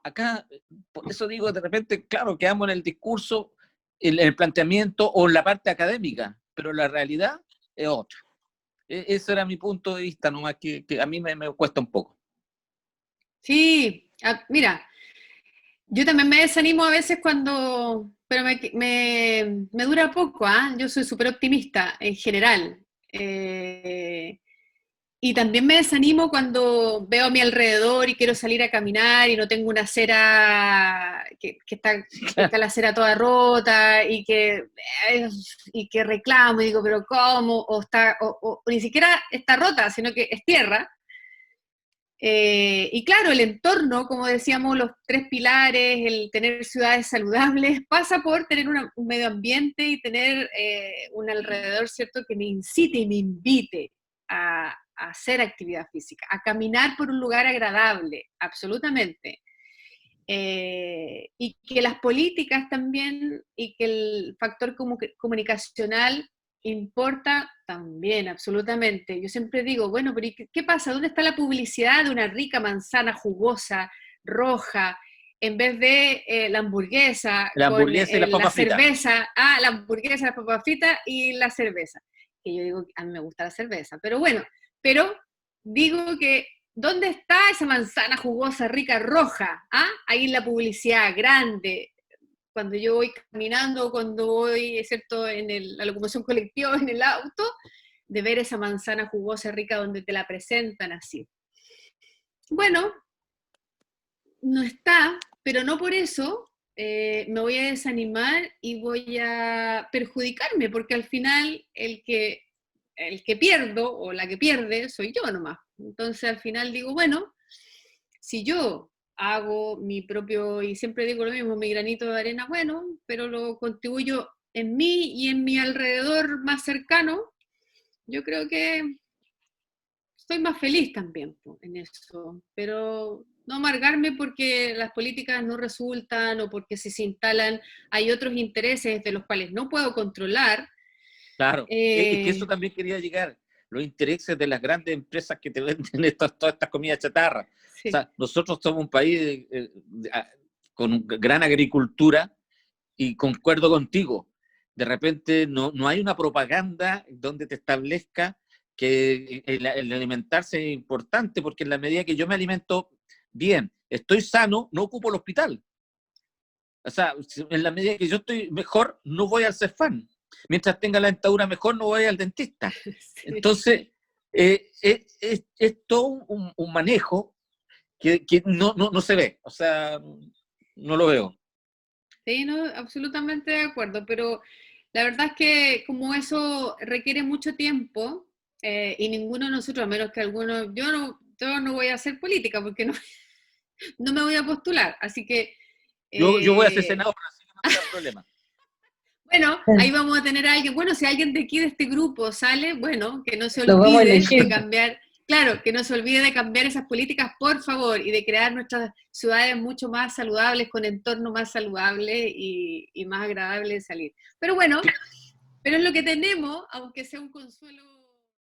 Acá, por eso digo, de repente, claro, quedamos en el discurso, en el planteamiento o en la parte académica, pero la realidad es otra. Ese era mi punto de vista, nomás que a mí me cuesta un poco. Sí, mira, yo también me desanimo a veces pero me dura poco, yo soy súper optimista en general. Y también me desanimo cuando veo a mi alrededor y quiero salir a caminar y no tengo una acera, que está la acera toda rota y que reclamo y digo, pero ¿cómo? O ni siquiera está rota, sino que es tierra. Y claro, el entorno, como decíamos, los 3 pilares, el tener ciudades saludables, pasa por tener un medio ambiente y tener un alrededor, ¿cierto?, que me incite y me invite a hacer actividad física, a caminar por un lugar agradable, absolutamente. Y que las políticas también, y que el factor comunicacional importa también, absolutamente. Yo siempre digo, bueno, pero ¿qué pasa? ¿Dónde está la publicidad de una rica manzana jugosa, roja, en vez de la hamburguesa? La hamburguesa y la papa frita. Cerveza, la hamburguesa, la papa frita y la cerveza. Que yo digo, a mí me gusta la cerveza, pero bueno, pero digo que, ¿dónde está esa manzana jugosa, rica, roja? Ahí en la publicidad grande, cuando yo voy caminando, cuando voy, ¿cierto?, en la locomoción colectiva, en el auto, de ver esa manzana jugosa, rica, donde te la presentan así. Bueno, no está, pero no por eso me voy a desanimar y voy a perjudicarme, porque al final el que pierdo, o la que pierde, soy yo nomás. Entonces al final digo, bueno, si yo hago mi propio, y siempre digo lo mismo, mi granito de arena, bueno, pero lo contribuyo en mí y en mi alrededor más cercano, yo creo que estoy más feliz también en eso, pero no amargarme porque las políticas no resultan o porque si se instalan hay otros intereses de los cuales no puedo controlar. Claro, es que eso también quería llegar, los intereses de las grandes empresas que te venden todas estas comidas chatarra. Sí. O sea, nosotros somos un país con gran agricultura y concuerdo contigo, de repente no hay una propaganda donde te establezca que el alimentarse es importante, porque en la medida que yo me alimento bien, estoy sano, no ocupo el hospital. O sea, en la medida que yo estoy mejor, no voy al Cefam. Mientras tenga la dentadura mejor, no voy al dentista. Sí. Entonces, es todo un manejo que no se ve. O sea, no lo veo. Sí, no, absolutamente de acuerdo, pero la verdad es que como eso requiere mucho tiempo, y ninguno de nosotros, a menos que alguno, yo no voy a hacer política porque no me voy a postular, así que... Yo voy a ser senador, así que no tengo problema. Bueno, ahí vamos a tener a alguien, bueno, si alguien de aquí de este grupo sale, bueno, que no se Lo vamos a olvide elegir. de cambiar, claro, que no se olvide de cambiar esas políticas, por favor, y de crear nuestras ciudades mucho más saludables, con entorno más saludable y más agradable de salir. Pero bueno, pero es lo que tenemos, aunque sea un consuelo